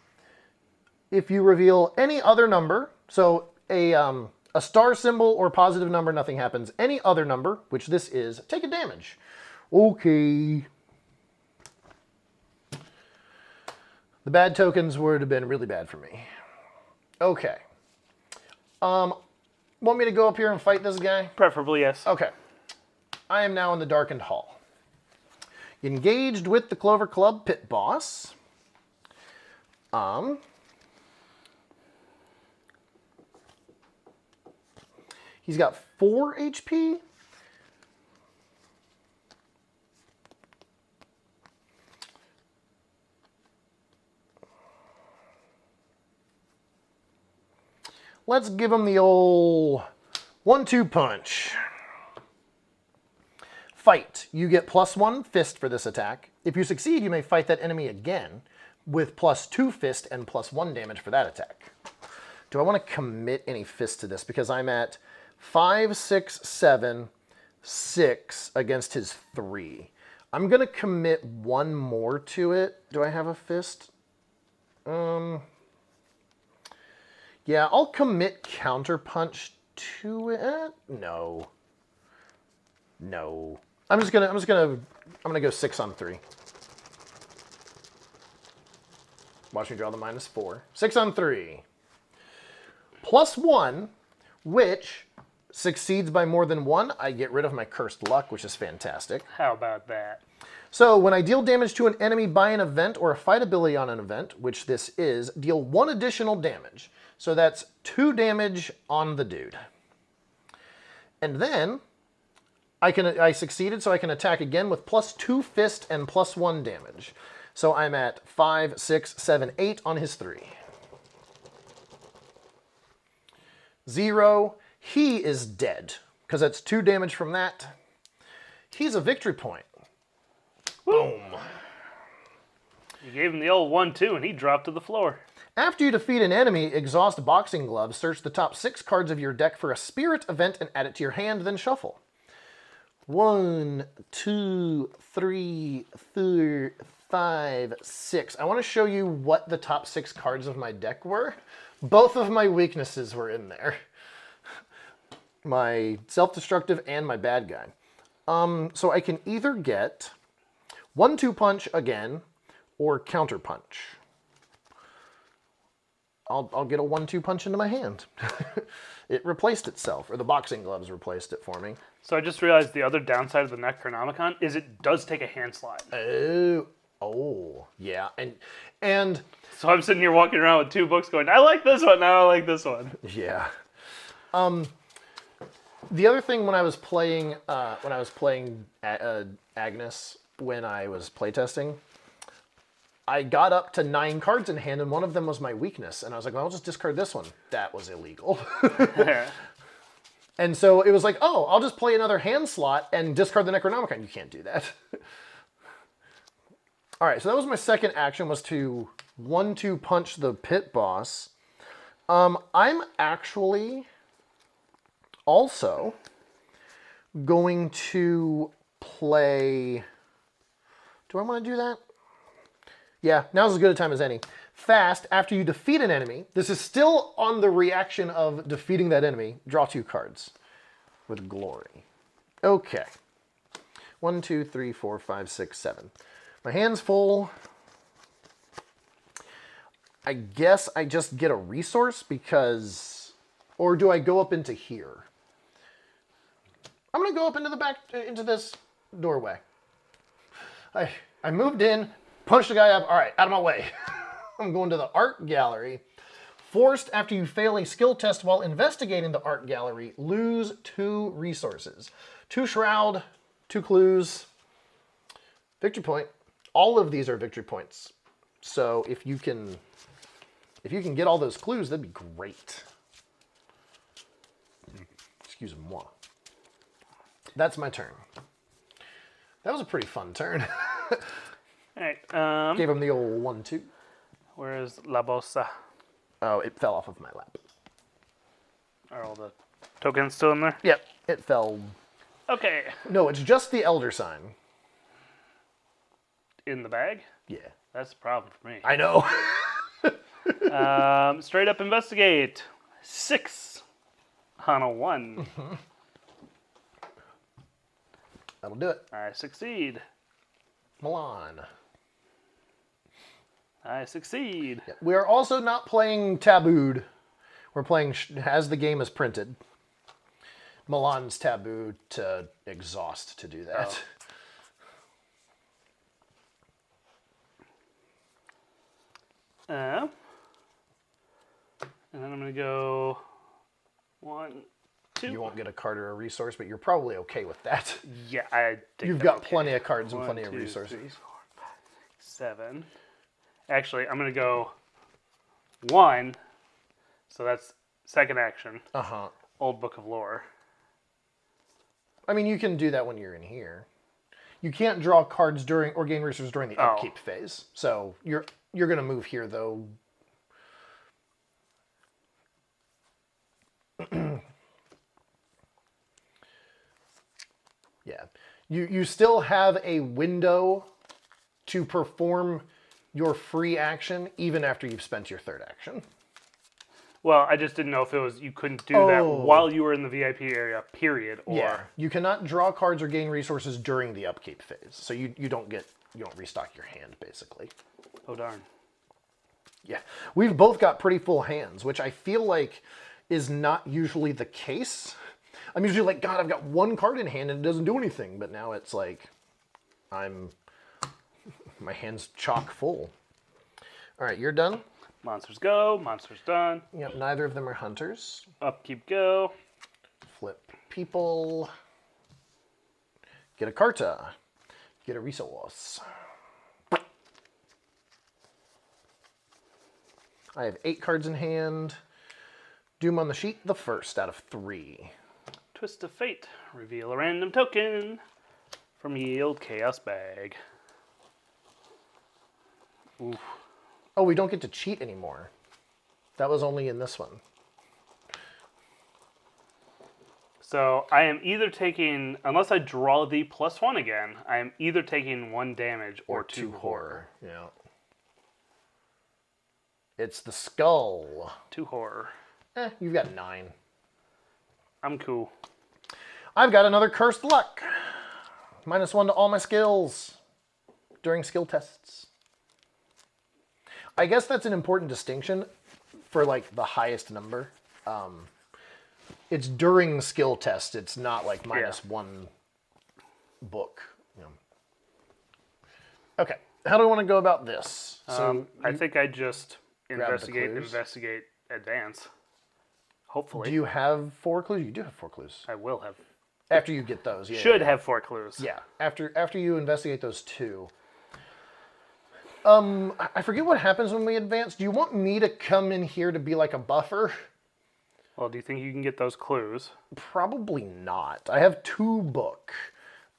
If you reveal any other number, so a star symbol or positive number, nothing happens. Any other number, which this is, take a damage. Okay. The bad tokens would have been really bad for me. Okay. Want me to go up here and fight this guy? Preferably, yes. Okay. I am now in the Darkened Hall. Engaged with the Clover Club pit boss. He's got 4 HP. Let's give him the old 1-2 punch. Fight. You get +1 fist for this attack. If you succeed, you may fight that enemy again with +2 fist and +1 damage for that attack. Do I want to commit any fist to this? Because I'm at 5, 6, 7, 6 against his 3. I'm going to commit 1 more to it. Do I have a fist? Yeah, I'll commit counterpunch to it. No. I'm gonna go 6 on 3. Watch me draw the -4. 6 on 3. +1, which succeeds by more than 1. I get rid of my cursed luck, which is fantastic. How about that? So when I deal damage to an enemy by an event or a fight ability on an event, which this is, deal 1 additional damage. So that's 2 damage on the dude. And then I succeeded, so I can attack again with +2 fist and +1 damage. So I'm at 5, 6, 7, 8 on his 3. 0. He is dead, because that's 2 damage from that. He's a victory point. Boom. You gave him the old 1-2 and he dropped to the floor. After you defeat an enemy, exhaust boxing gloves, search the top 6 cards of your deck for a spirit event and add it to your hand, then shuffle. 1, 2, 3, 4, 5, 6. I want to show you what the top 6 cards of my deck were. Both of my weaknesses were in there. My self-destructive and my bad guy. So I can either get 1-2 punch again or counter punch. I'll get a 1-2 punch into my hand. It replaced itself, or the boxing gloves replaced it for me. So I just realized the other downside of the Necronomicon is it does take a hand slide. Oh, yeah, and So I'm sitting here walking around with 2 books going, I like this one, now I like this one. yeah. The other thing when I was playing Agnes, when I was playtesting, I got up to 9 cards in hand, and one of them was my weakness. And I was like, well, I'll just discard this one. That was illegal. And so it was like, oh, I'll just play another hand slot and discard the Necronomicon. You can't do that. All right, so that was my second action, was to 1-2 punch the pit boss. I'm actually also going to play... Do I want to do that? Yeah, now's as good a time as any. Fast, after you defeat an enemy, this is still on the reaction of defeating that enemy, draw 2 cards with glory. Okay. 1, 2, 3, 4, 5, 6, 7. My hand's full. I guess I just get a resource because... Or do I go up into here? I'm going to go up into the back, into this doorway. I moved in, punched the guy up. All right, out of my way. I'm going to the art gallery. Forced after you fail a skill test while investigating the art gallery, lose 2 resources. 2 shroud, 2 clues, victory point. All of these are victory points. So if you can get all those clues, that'd be great. Excuse moi. That's my turn. That was a pretty fun turn. All right. Gave him the old 1-2. Where is La Bossa? Oh, it fell off of my lap. Are all the tokens still in there? Yep, it fell. Okay. No, it's just the elder sign. In the bag? Yeah. That's a problem for me. I know. Straight up investigate. 6 on a 1. That'll do it. I succeed. Milan. I succeed. Yeah. We are also not playing tabooed. We're playing as the game is printed. Milan's taboo to exhaust to do that. And then I'm going to go 1, 2. You won't get a card or a resource, but you're probably okay with that. Yeah, I think You've that's got okay. plenty of cards and 1, plenty of 2, resources. 3, 4, 5, 6, 7. Actually, I'm going to go 1. So that's second action. Uh-huh. Old Book of Lore. I mean, you can do that when you're in here. You can't draw cards during or gain resources during the upkeep phase. So you're going to move here, though. Yeah. You still have a window to perform your free action even after you've spent your third action. Well, I just didn't know if it was you couldn't do that while you were in the VIP area, period. Or... Yeah, you cannot draw cards or gain resources during the upkeep phase. So you don't restock your hand, basically. Oh, darn. Yeah, we've both got pretty full hands, which I feel like is not usually the case. I'm usually like, God, I've got 1 card in hand and it doesn't do anything. But now it's like, my hand's chock full. All right, you're done? Monsters go, monsters done. Yep, neither of them are hunters. Upkeep go. Flip people. Get a carta. Get a resource. I have 8 cards in hand. Doom on the sheet, the first out of 3. Twist of Fate. Reveal a random token from Yield Chaos Bag. Oof. Oh, we don't get to cheat anymore. That was only in this one. So I am either taking, unless I draw the +1 again, I am either taking 1 damage or 2 horror. Yeah. It's the skull. 2 horror. You've got 9. I'm cool. I've got another cursed luck. -1 to all my skills during skill tests. I guess that's an important distinction. for like the highest number. It's during skill test. It's not like minus one book. You know. Okay, how do I want to go about this? So I think I just grab the clues. investigate, advance. Hopefully. Do you have 4 clues? You do have 4 clues. I will have. After you get those, yeah. Should have 4 clues. Yeah, after you investigate those 2. I forget what happens when we advance. Do you want me to come in here to be like a buffer? Well, do you think you can get those clues? Probably not. I have 2 book.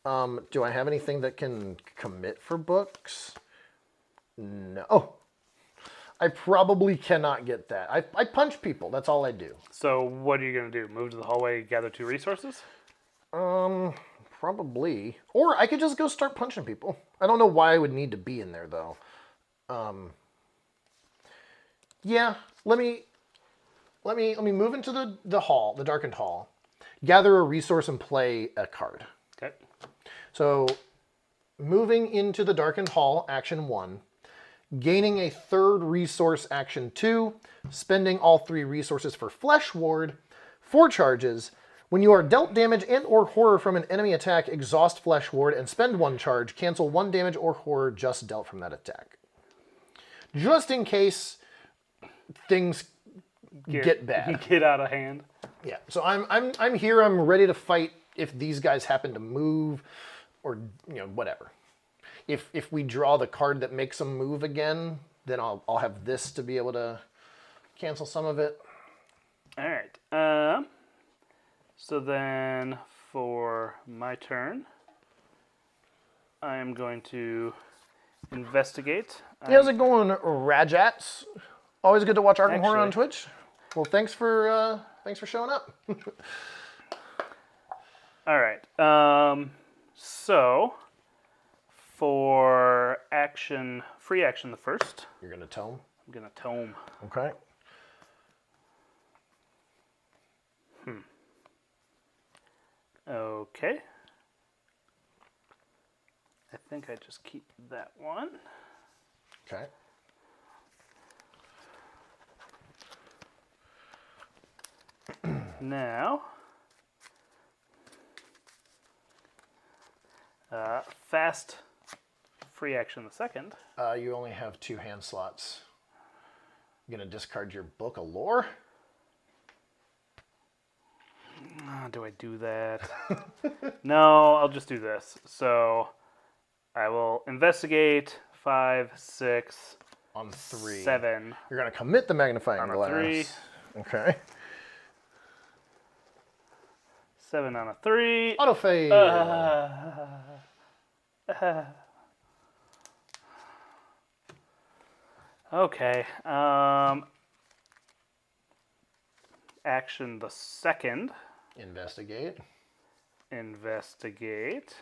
Do I have anything that can commit for books? No. Oh, I probably cannot get that. I punch people. That's all I do. So what are you going to do? Move to the hallway, gather 2 resources? Probably. Or I could just go start punching people. I don't know why I would need to be in there, though. Yeah, let me move into the hall, the darkened hall. Gather a resource and play a card. Okay. So, moving into the darkened hall, action 1. Gaining a 3rd resource, action 2. Spending all 3 resources for Flesh Ward. 4 charges. When you are dealt damage and or horror from an enemy attack, exhaust Flesh Ward and spend 1 charge. Cancel 1 damage or horror just dealt from that attack. Just in case things get bad. Get out of hand. Yeah. So I'm here. I'm ready to fight if these guys happen to move, or whatever. If we draw the card that makes them move again, then I'll have this to be able to cancel some of it. All right. So then for my turn, I am going to investigate. Hey, how's it going, Rajats? Always good to watch Arkham Horror on Twitch. Well, thanks for showing up. All right. So for free action, the first. You're gonna tome. I'm gonna tome. Okay. Okay. I think I just keep that one. Okay. Now, fast free action the second. You only have 2 hand slots. You gonna discard your book of lore? Do I do that? No, I'll just do this. So I will investigate 5, 6, on 3. 7. You're gonna commit the magnifying glass. 3. Okay. 7 on a 3. Autofade. Okay. Action the second. Investigate. Investigate.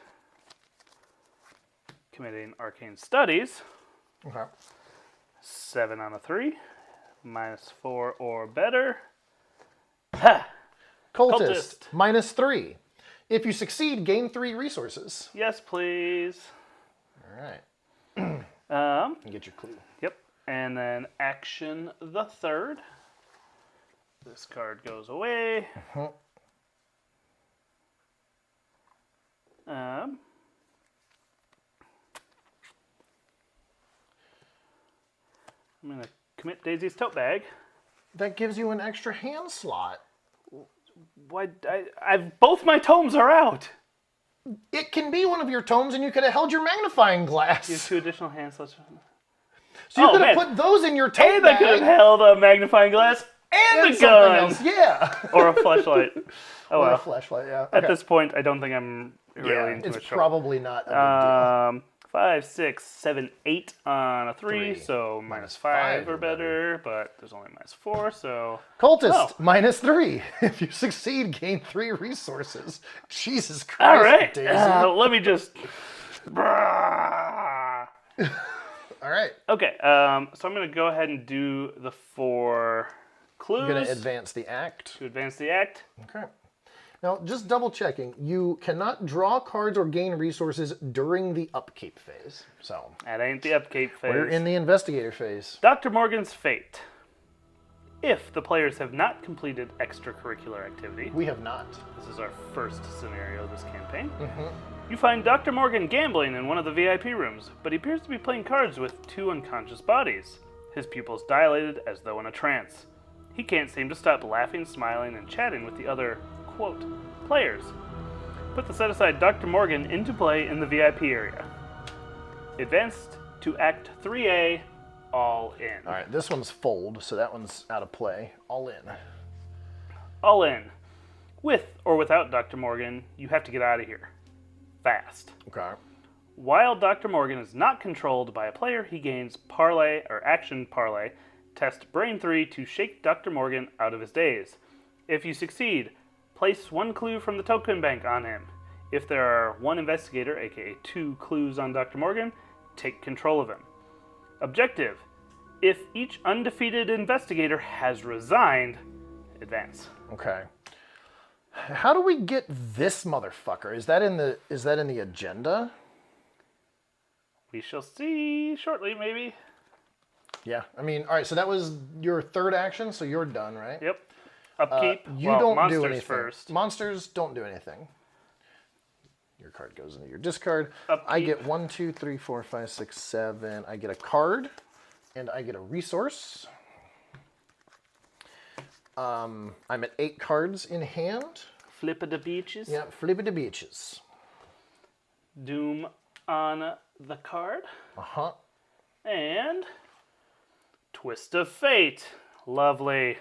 Committing arcane studies. Okay. 7 on a 3. -4 or better. Ha! Cultist. -3. If you succeed, gain 3 resources. Yes, please. All right. You get your clue. Yep. And then action the third. This card goes away. I'm going to commit Daisy's tote bag. That gives you an extra hand slot. Why? I've both my tomes are out. It can be one of your tomes, and you could have held your magnifying glass. You have 2 additional hand slots. So you could have put those in your tote and bag. I could have held a magnifying glass and a gun. Else. Yeah. Or a flashlight. Oh, or well. a flashlight, yeah. At this point, I don't think I'm really into it's it. Probably not a big deal. 5, 6, 7, 8 on a 3, so -5 or better, but there's only -4, so... Cultist, -3. If you succeed, gain 3 resources. Jesus Christ, all right, Daisy. let me just... All right. Okay, so I'm going to go ahead and do the 4 clues. You're going to advance the act. To advance the act. Okay. Now, just double checking, you cannot draw cards or gain resources during the upkeep phase. So that ain't the upkeep phase. we're in the investigator phase. Dr. Morgan's Fate. If the players have not completed extracurricular activity, We have not. this is our first scenario of this campaign, you find Dr. Morgan gambling in one of the VIP rooms, but he appears to be playing cards with 2 unconscious bodies, his pupils dilated as though in a trance. He can't seem to stop laughing, smiling, and chatting with the other, quote, players. Put the set-aside Dr. Morgan into play in the VIP area. Advanced to Act 3A, all in. All right, this one's fold, so that one's out of play. All in. All in. With or without Dr. Morgan, you have to get out of here. Fast. Okay. While Dr. Morgan is not controlled by a player, he gains Parlay or Action Parlay. Test Brain 3 to shake Dr. Morgan out of his daze. If you succeed, place 1 clue from the token bank on him. If there are 1 investigator, aka 2 clues on Dr. Morgan, take control of him. Objective: if each undefeated investigator has resigned, advance. Okay. How do we get this motherfucker? Is that in the agenda? We shall see shortly, maybe. Yeah. I mean, all right. So that was your third action. So you're done, right? Yep. Upkeep. You well, don't monsters do anything first. Monsters don't do anything. Your card goes into your discard. Upkeep. I get 1, 2, 3, 4, 5, 6, 7. I get a card, and I get a resource. I'm at 8 cards in hand. Flip of the beaches. Yeah, flip of the beaches. Doom on the card. Uh-huh. And Twist of Fate. Lovely.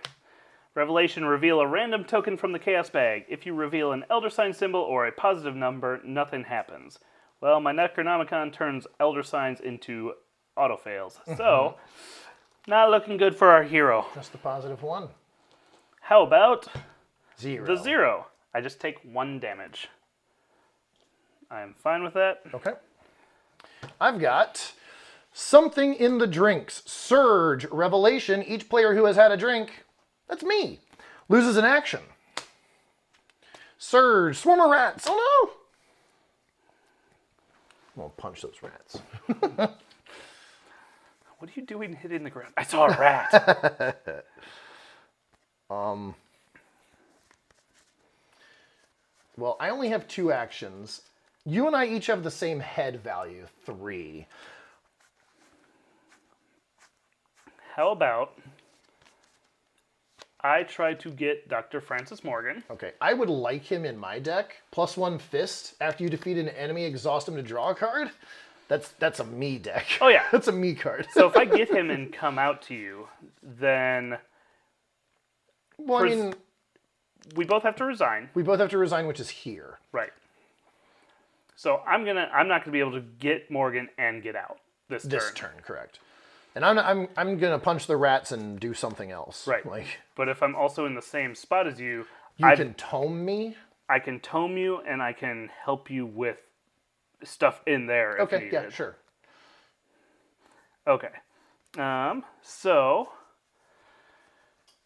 Revelation, reveal a random token from the Chaos Bag. If you reveal an Elder Sign symbol or a positive number, nothing happens. Well, my Necronomicon turns Elder Signs into auto-fails. So, not looking good for our hero. Just the positive 1. How about 0. the 0? I just take 1 damage. I am fine with that. Okay. I've got something in the drinks. Surge, Revelation. Each player who has had a drink, that's me, loses an action. Surge, Swarm of Rats. Oh no! I'm gonna punch those rats. What are you doing hitting the ground? I saw a rat. Well, I only have 2 actions. You and I each have the same head value, 3. How about I try to get Dr. Francis Morgan. Okay, I would like him in my deck. +1 fist. After you defeat an enemy, exhaust him to draw a card. That's a me deck. Oh, yeah. That's a me card. So if I get him and come out to you, then well, I mean, we both have to resign. we both have to resign, which is here. Right. So I'm not gonna be able to get Morgan and get out this Turn, correct. And I'm gonna punch the rats and do something else. Right. Like, But if I'm also in the same spot as you, you can tome me. I can tome you and I can help you with stuff in there if Okay, needed. yeah, sure. Okay. So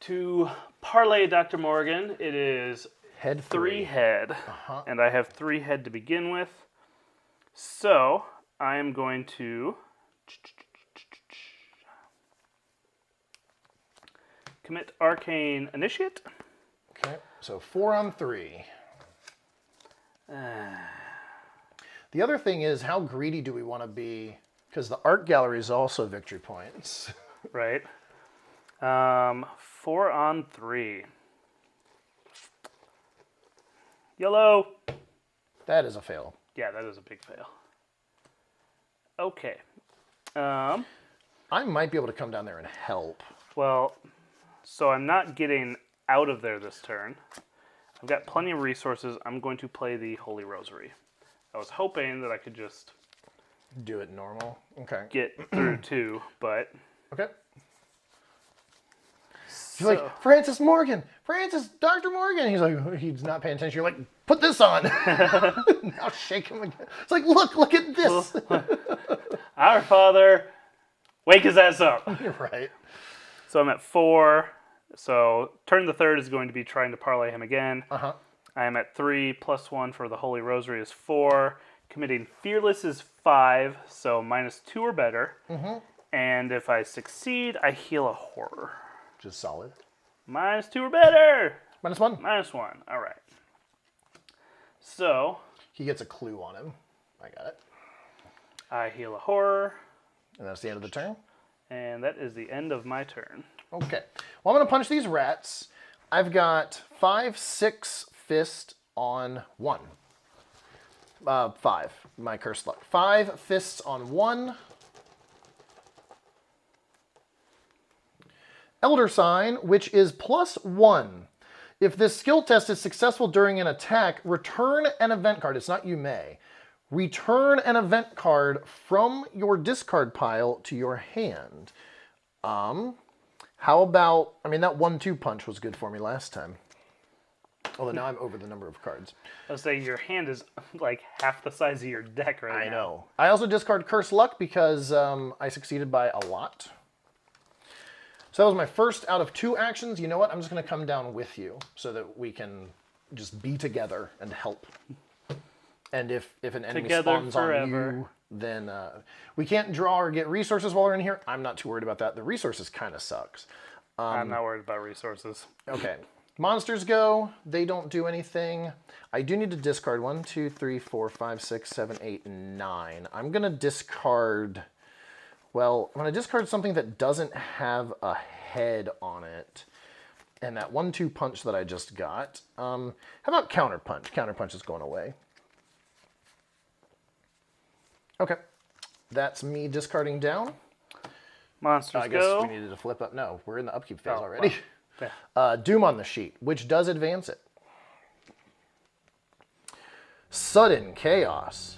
to parlay Dr. Morgan, it is Head 3 head. And I have 3 head to begin with. So I am going to commit Arcane Initiate. Okay, so 4 on 3. The other thing is, how greedy do we want to be? Because the art gallery is also victory points. Right. 4 on 3. Yellow. That is a fail. Yeah, that is a big fail. Okay. I might be able to come down there and help. Well, so I'm not getting out of there this turn. I've got plenty of resources. I'm going to play the Holy Rosary. I was hoping that I could just Do it normal. Okay. get through 2, but Okay. You're like, Francis Morgan! Francis, Dr. Morgan! He's like, he's not paying attention. You're like, put this on! Now shake him again. It's like, look at this! Our Father, wake his ass up. You're right. So I'm at 4. So turn the 3rd is going to be trying to parlay him again. Uh-huh. I am at 3, +1 for the Holy Rosary is 4. Committing Fearless is 5, so -2 or better. Mm-hmm. And if I succeed, I heal a horror. Which is solid. -2 or better. -1. -1. All right. So He gets a clue on him. I got it. I heal a horror. And that's the end of the turn. And that is the end of my turn. Okay. Well, I'm going to punch these rats. I've got 5, 6 fist on 1. 5. My cursed luck. 5 fists on 1. Elder Sign, which is +1. If this skill test is successful during an attack, return an event card. It's not you may. Return an event card from your discard pile to your hand. How about, I mean, that 1-2 punch was good for me last time. Although now I'm over the number of cards. I was saying your hand is like half the size of your deck right now. I know. I also discard Curse Luck because I succeeded by a lot. So that was my first out of 2 actions. You know what? I'm just going to come down with you so that we can just be together and help. And if an enemy spawns forever on you, then we can't draw or get resources while we're in here. I'm not too worried about that. The resources kind of sucks. I'm not worried about resources. Okay. Monsters go. They don't do anything. I do need to discard 1, 2, 3, 4, 5, 6, 7, 8, 9. I'm going to discard... Well, I'm going to discard something that doesn't have a head on it. And that 1-2 punch that I just got. How about Counter Punch? Counter Punch is going away. Okay. That's me discarding down. Monsters I guess go. we needed to flip up. No, we're in the upkeep phase already. Well, yeah. Doom on the sheet, which does advance it. Sudden Chaos.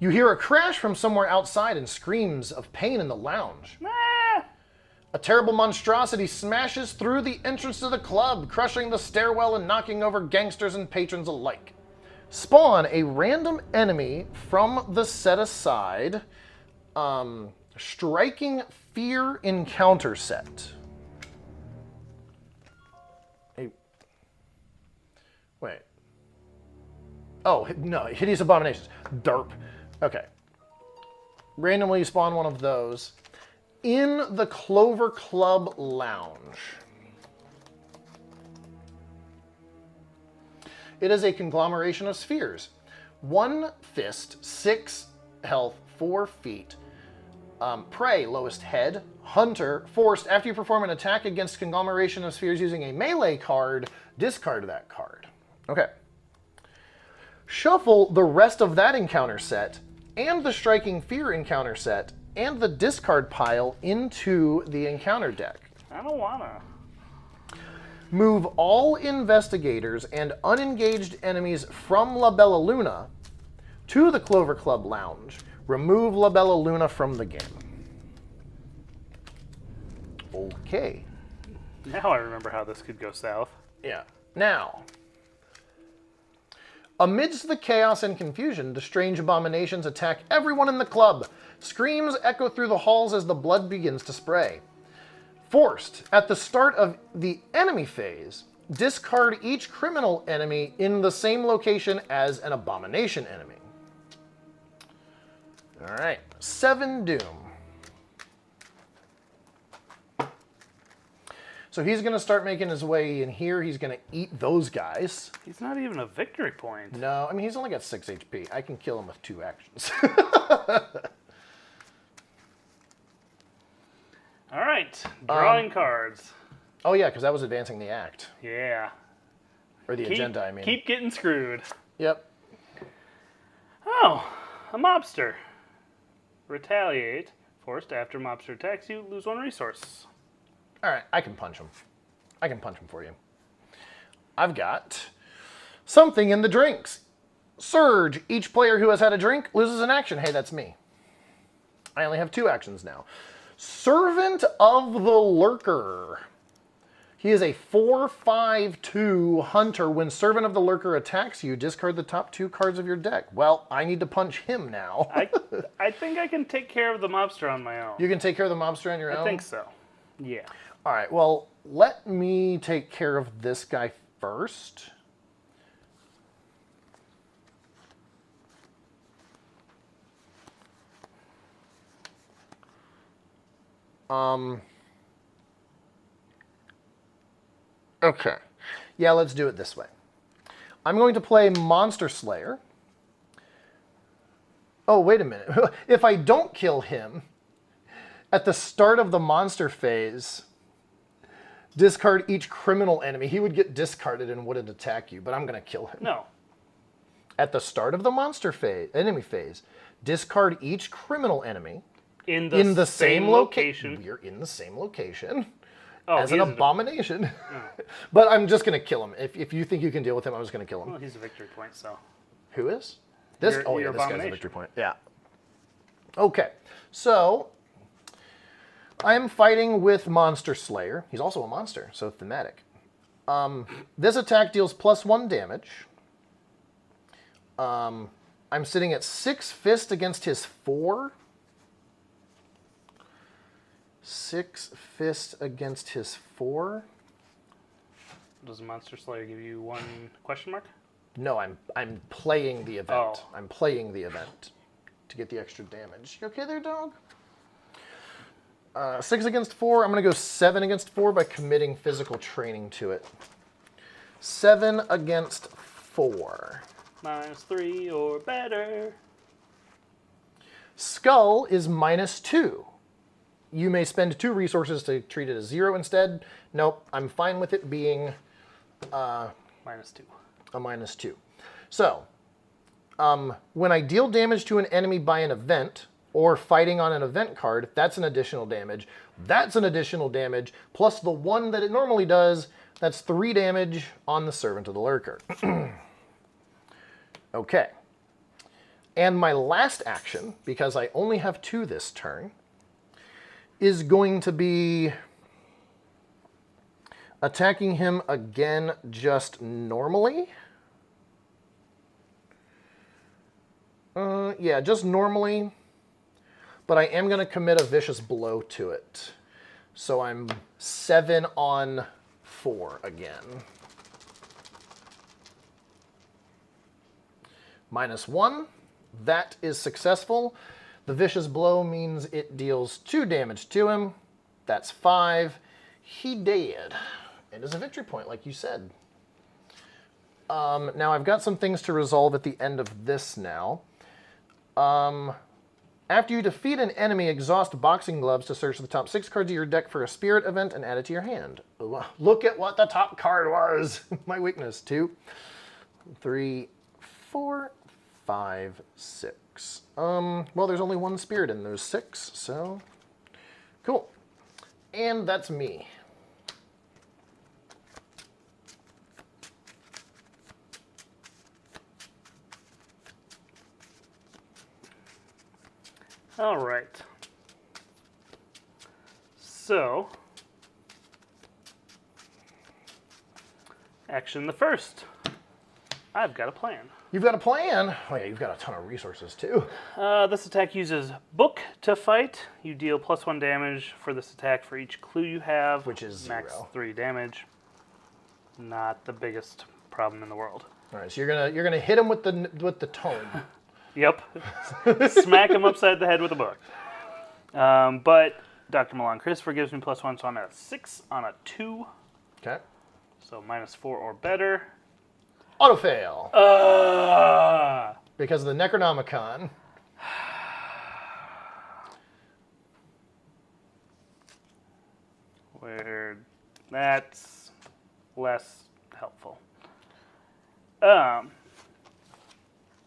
You hear a crash from somewhere outside and screams of pain in the lounge. Ah! A terrible monstrosity smashes through the entrance to the club, crushing the stairwell and knocking over gangsters and patrons alike. Spawn a random enemy from the set aside striking fear encounter set. Wait. Oh, no, Hideous Abominations. Derp. Okay. Randomly spawn one of those in the Clover Club Lounge. It is a conglomeration of spheres. 1 fist, 6 health, 4 feet. Prey, lowest head. Hunter, forced. After you perform an attack against conglomeration of spheres using a melee card, discard that card. Okay. Shuffle the rest of that encounter set and the Striking Fear encounter set and the discard pile into the encounter deck. I don't wanna. Move all investigators and unengaged enemies from La Bella Luna to the Clover Club Lounge. Remove La Bella Luna from the game. Okay. Now I remember how this could go south. Yeah. Now, amidst the chaos and confusion, the strange abominations attack everyone in the club. Screams echo through the halls as the blood begins to spray. Forced, at the start of the enemy phase, discard each criminal enemy in the same location as an abomination enemy. All right, 7 Doom. So he's going to start making his way in here. He's going to eat those guys. He's not even a victory point. No, I mean, he's only got 6 HP. I can kill him with 2 actions. All right, drawing cards. Oh, yeah, because that was advancing the act. Yeah. Or the agenda, I mean. Keep getting screwed. Yep. Oh, a mobster. Retaliate. Forced after mobster attacks you, lose 1 resource. All right, I can punch him. I can punch him for you. I've got something in the drinks. Surge. Each player who has had a drink loses an action. Hey, that's me. I only have 2 actions now. Servant of the Lurker. He is a 4/5/2 hunter. When Servant of the Lurker attacks you, discard the top 2 cards of your deck. Well, I need to punch him now. I think I can take care of the mobster on my own. You can take care of the mobster on your own? I think so. Yeah. All right, well, let me take care of this guy first. Okay. Yeah, let's do it this way. I'm going to play Monster Slayer. Oh, wait a minute. If I don't kill him, at the start of the monster phase, discard each criminal enemy. He would get discarded and wouldn't attack you, but I'm going to kill him. No. At the start of the monster phase, enemy phase, discard each criminal enemy In the same location. We're in the same location. Oh, as an abomination. But I'm just going to kill him. If you think you can deal with him, I'm just going to kill him. Well, he's a victory point, so. Who is? This? Your This guy's a abomination. victory point. Yeah. Okay. So, I am fighting with Monster Slayer. He's also a monster, so thematic. This attack deals +1 damage. I'm sitting at 6 fist against his 4. 6 fist against his 4. Does Monster Slayer give you 1 question mark? No, I'm playing the event. Oh. I'm playing the event to get the extra damage. You okay there, dog? 6 against 4. I'm going to go 7 against 4 by committing physical training to it. 7 against 4. -3 or better. Skull is -2. You may spend 2 resources to treat it as 0 instead. Nope, I'm fine with it being -2. a -2. So, when I deal damage to an enemy by an event, or fighting on an event card, that's an additional damage. That's an additional damage, plus the 1 that it normally does. That's 3 damage on the Servant of the Lurker. Okay. And my last action, because I only have 2 this turn, is going to be attacking him again just normally. Yeah, just normally. But I am going to commit a vicious blow to it. So I'm 7 on 4 again. -1. That is successful. The vicious blow means it deals 2 damage to him. That's 5. He dead. It is a victory point, like you said. Now I've got some things to resolve at the end of this now. After you defeat an enemy, exhaust boxing gloves to search the top 6 cards of your deck for a spirit event and add it to your hand. Look at what the top card was. My weakness. 2, 3, 4, 5, 6. Well, there's only 1 spirit in those 6, so cool. And that's me. All right. So, action the first. I've got a plan. You've got a plan? Oh yeah, you've got a ton of resources too. This attack uses Book to fight. You deal +1 damage for this attack for each clue you have. Which is max 0. 3 damage. Not the biggest problem in the world. All right, so you're gonna hit him with the tome. Yep. Smack him upside the head with a book. But Dr. Milan Christopher gives me +1, so I'm at a 6 on a 2. Okay. So -4 or better. Auto fail. Because of the Necronomicon. Where that's less helpful. All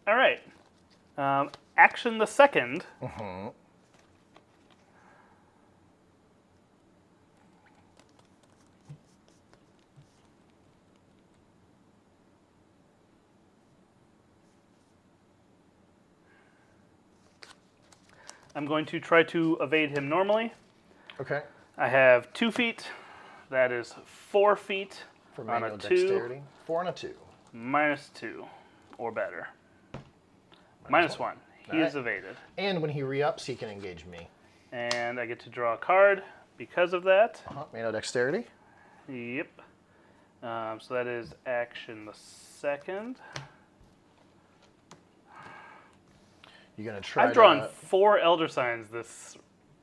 right. Action the second. I'm going to try to evade him normally. Okay. I have 2 feet. That is 4 feet For on manual a 2. dexterity. 4 on a 2. -2 or better. -1. He is evaded. And when he re-ups, he can engage me. And I get to draw a card because of that. Manual dexterity. Yep. So that is action the second. You're gonna try. I've drawn 4 Elder Signs this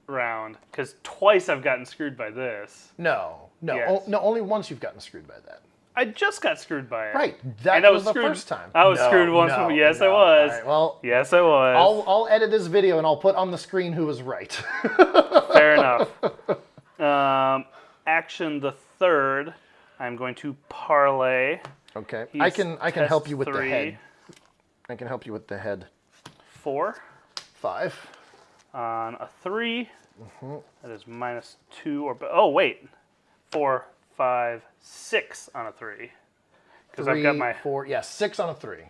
round, because twice I've gotten screwed by this. No. Yes. No, only once you've gotten screwed by that. I just got screwed by it. Right, that And I was the screwed, first time. I was screwed once. Yes, I was. All right, well, yes, I was. I'll edit this video and I'll put on the screen who was right. Fair enough. Action the third. I'm going to parlay. Okay, He's I can help you with the 3. head. I can help you with the head. 4 5. on a 3. That is -2 or oh wait, 4, 5, 6 on a 3. Because I've got my 4. Yeah, 6 on a 3.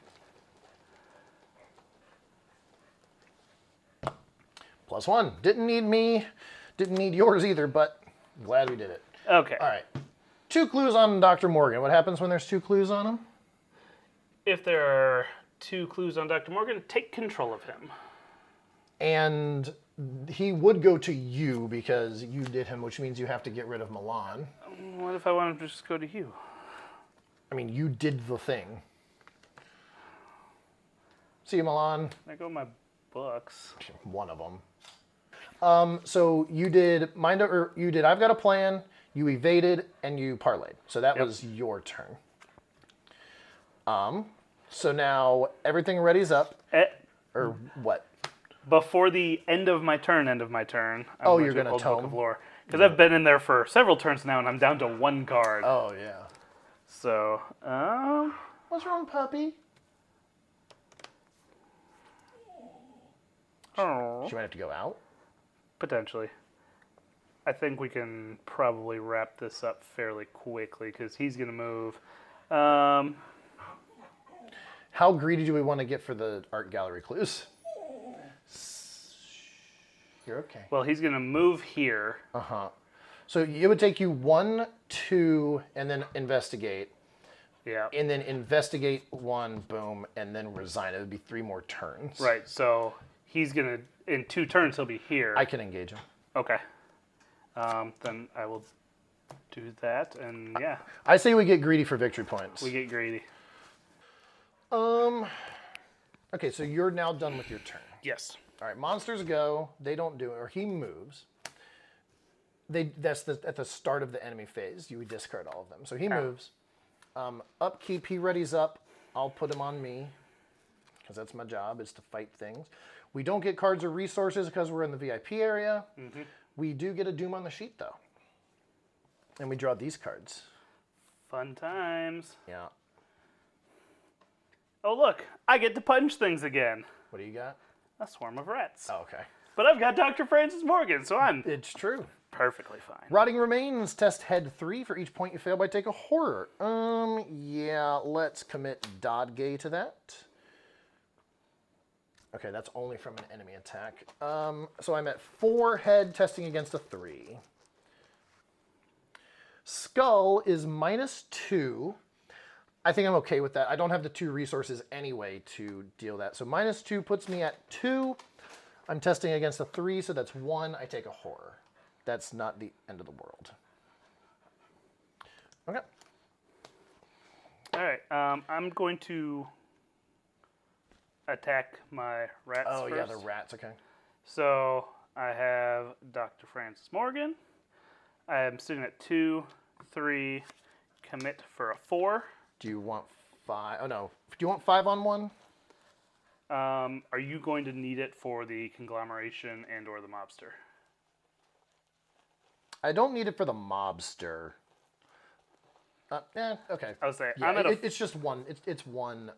+1. Didn't need yours either, but glad we did it. okay. All right. 2 clues on Dr. Morgan. What happens when there's 2 clues on him? If there are 2 clues on Dr. Morgan, take control of him. And he would go to you because you did him, which means you have to get rid of Milan. What if I want him to just go to you? I mean, you did the thing. See you, Milan. There go my books. One of them. So you did I've got a plan. You evaded and you parlayed. So that was your turn. So now everything ready's up. Or what? Before the end of my turn, I'm you're going gonna to tome? Book of Lore. Because I've been in there for several turns now, and I'm down to 1 card. Oh yeah. So, What's wrong, puppy? oh, She might have to go out. potentially. I think we can probably wrap this up fairly quickly, because he's going to move. How greedy do we want to get for the art gallery clues? You're okay. Well, he's going to move here. So it would take you 1, 2, and then investigate. Yeah. And then investigate 1, boom, and then resign. It would be 3 more turns. Right, so he's going to, in 2 turns, he'll be here. I can engage him. Okay. Then I will do that, and yeah. I say we get greedy for victory points. We get greedy. Okay, so you're now done with your turn. Yes. All right, monsters go. They don't do it, or he moves. That's at the start of the enemy phase. You would discard all of them. So he moves. Upkeep, he readies up. I'll put him on me, because that's my job, is to fight things. We don't get cards or resources because we're in the VIP area. We do get a Doom on the sheet, though. And we draw these cards. Fun times. Yeah. Oh, look, I get to punch things again. What do you got? A swarm of rats. Oh, okay. But I've got Dr. Francis Morgan, so I'm It's true. perfectly fine. Rotting Remains, test head 3. For each point you fail by, take a horror. Yeah, let's commit Dodgay to that. Okay, that's only from an enemy attack. So I'm at 4 head, testing against a 3. Skull is -2. I think I'm okay with that. I don't have the 2 resources anyway to deal that. So -2 puts me at 2. I'm testing against a 3, so that's 1. I take a horror. That's not the end of the world. Okay. All right, I'm going to attack my rats first. Oh, yeah, the rats, okay. So I have Dr. Francis Morgan. I am sitting at 2, 3, commit for a 4. Do you want 5? Oh, no. Do you want 5 on 1? Are you going to need it for the conglomeration and or the mobster? I don't need it for the mobster. Okay. I would say Yeah, I'm at a it's just one. It's one.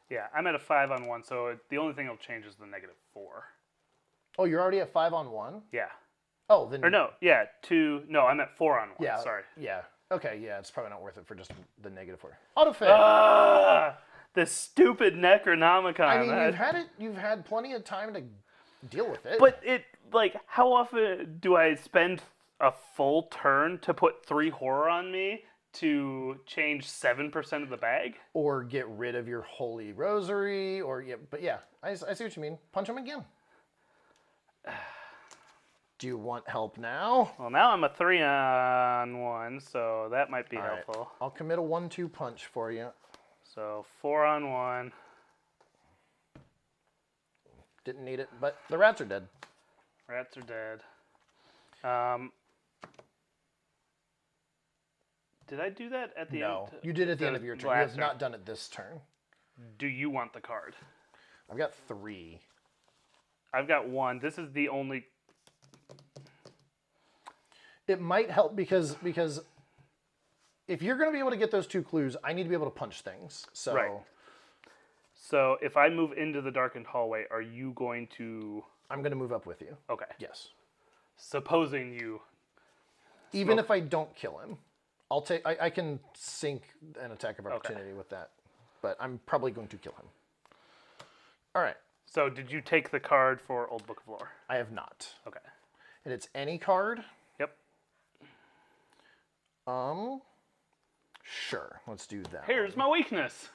yeah, I'm at a 5 on 1, so the only thing that'll change is the -4. Oh, you're already at 5 on 1? Yeah. Oh, then. Or no, yeah, 2. No, I'm at 4 on 1. Yeah. Sorry. Yeah. Okay. Yeah, it's probably not worth it for just the -4. Auto fail. The stupid Necronomicon. I mean, you've had plenty of time to deal with it. But how often do I spend a full turn to put 3 horror on me to change 7% of the bag? Or get rid of your Holy Rosary, or I see what you mean. Punch him again. Do you want help now? Well, now I'm a 3 on 1, so that might be helpful. Right. I'll commit a 1-2 punch for you. So 4 on 1. Didn't need it, but the rats are dead. Rats are dead. Did I do that at the end? No, you did at the end of your turn. You have not done it this turn. Do you want the card? I've got 3. I've got 1. This is the only... It might help because if you're going to be able to get those 2 clues, I need to be able to punch things. So, right. So if I move into the darkened hallway, are you going to... I'm going to move up with you. Okay. Yes. Supposing you... Even if I don't kill him, I'll take. I can sink an attack of opportunity with that, but I'm probably going to kill him. All right. So did you take the card for Old Book of Lore? I have not. Okay. And it's any card? Yep. Sure. Let's do that. Here's my weakness.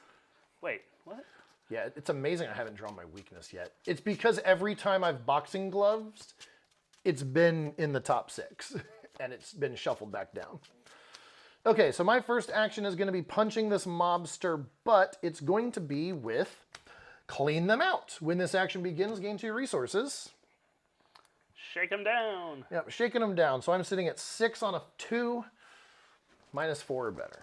Wait, what? Yeah, it's amazing I haven't drawn my weakness yet. It's because every time I've boxing gloves, it's been in the top 6, and it's been shuffled back down. Okay, so my first action is going to be punching this mobster, but it's going to be with clean them out. When this action begins, gain 2 resources. Shake them down. Yep, shaking them down. So I'm sitting at 6 on a 2, -4 or better.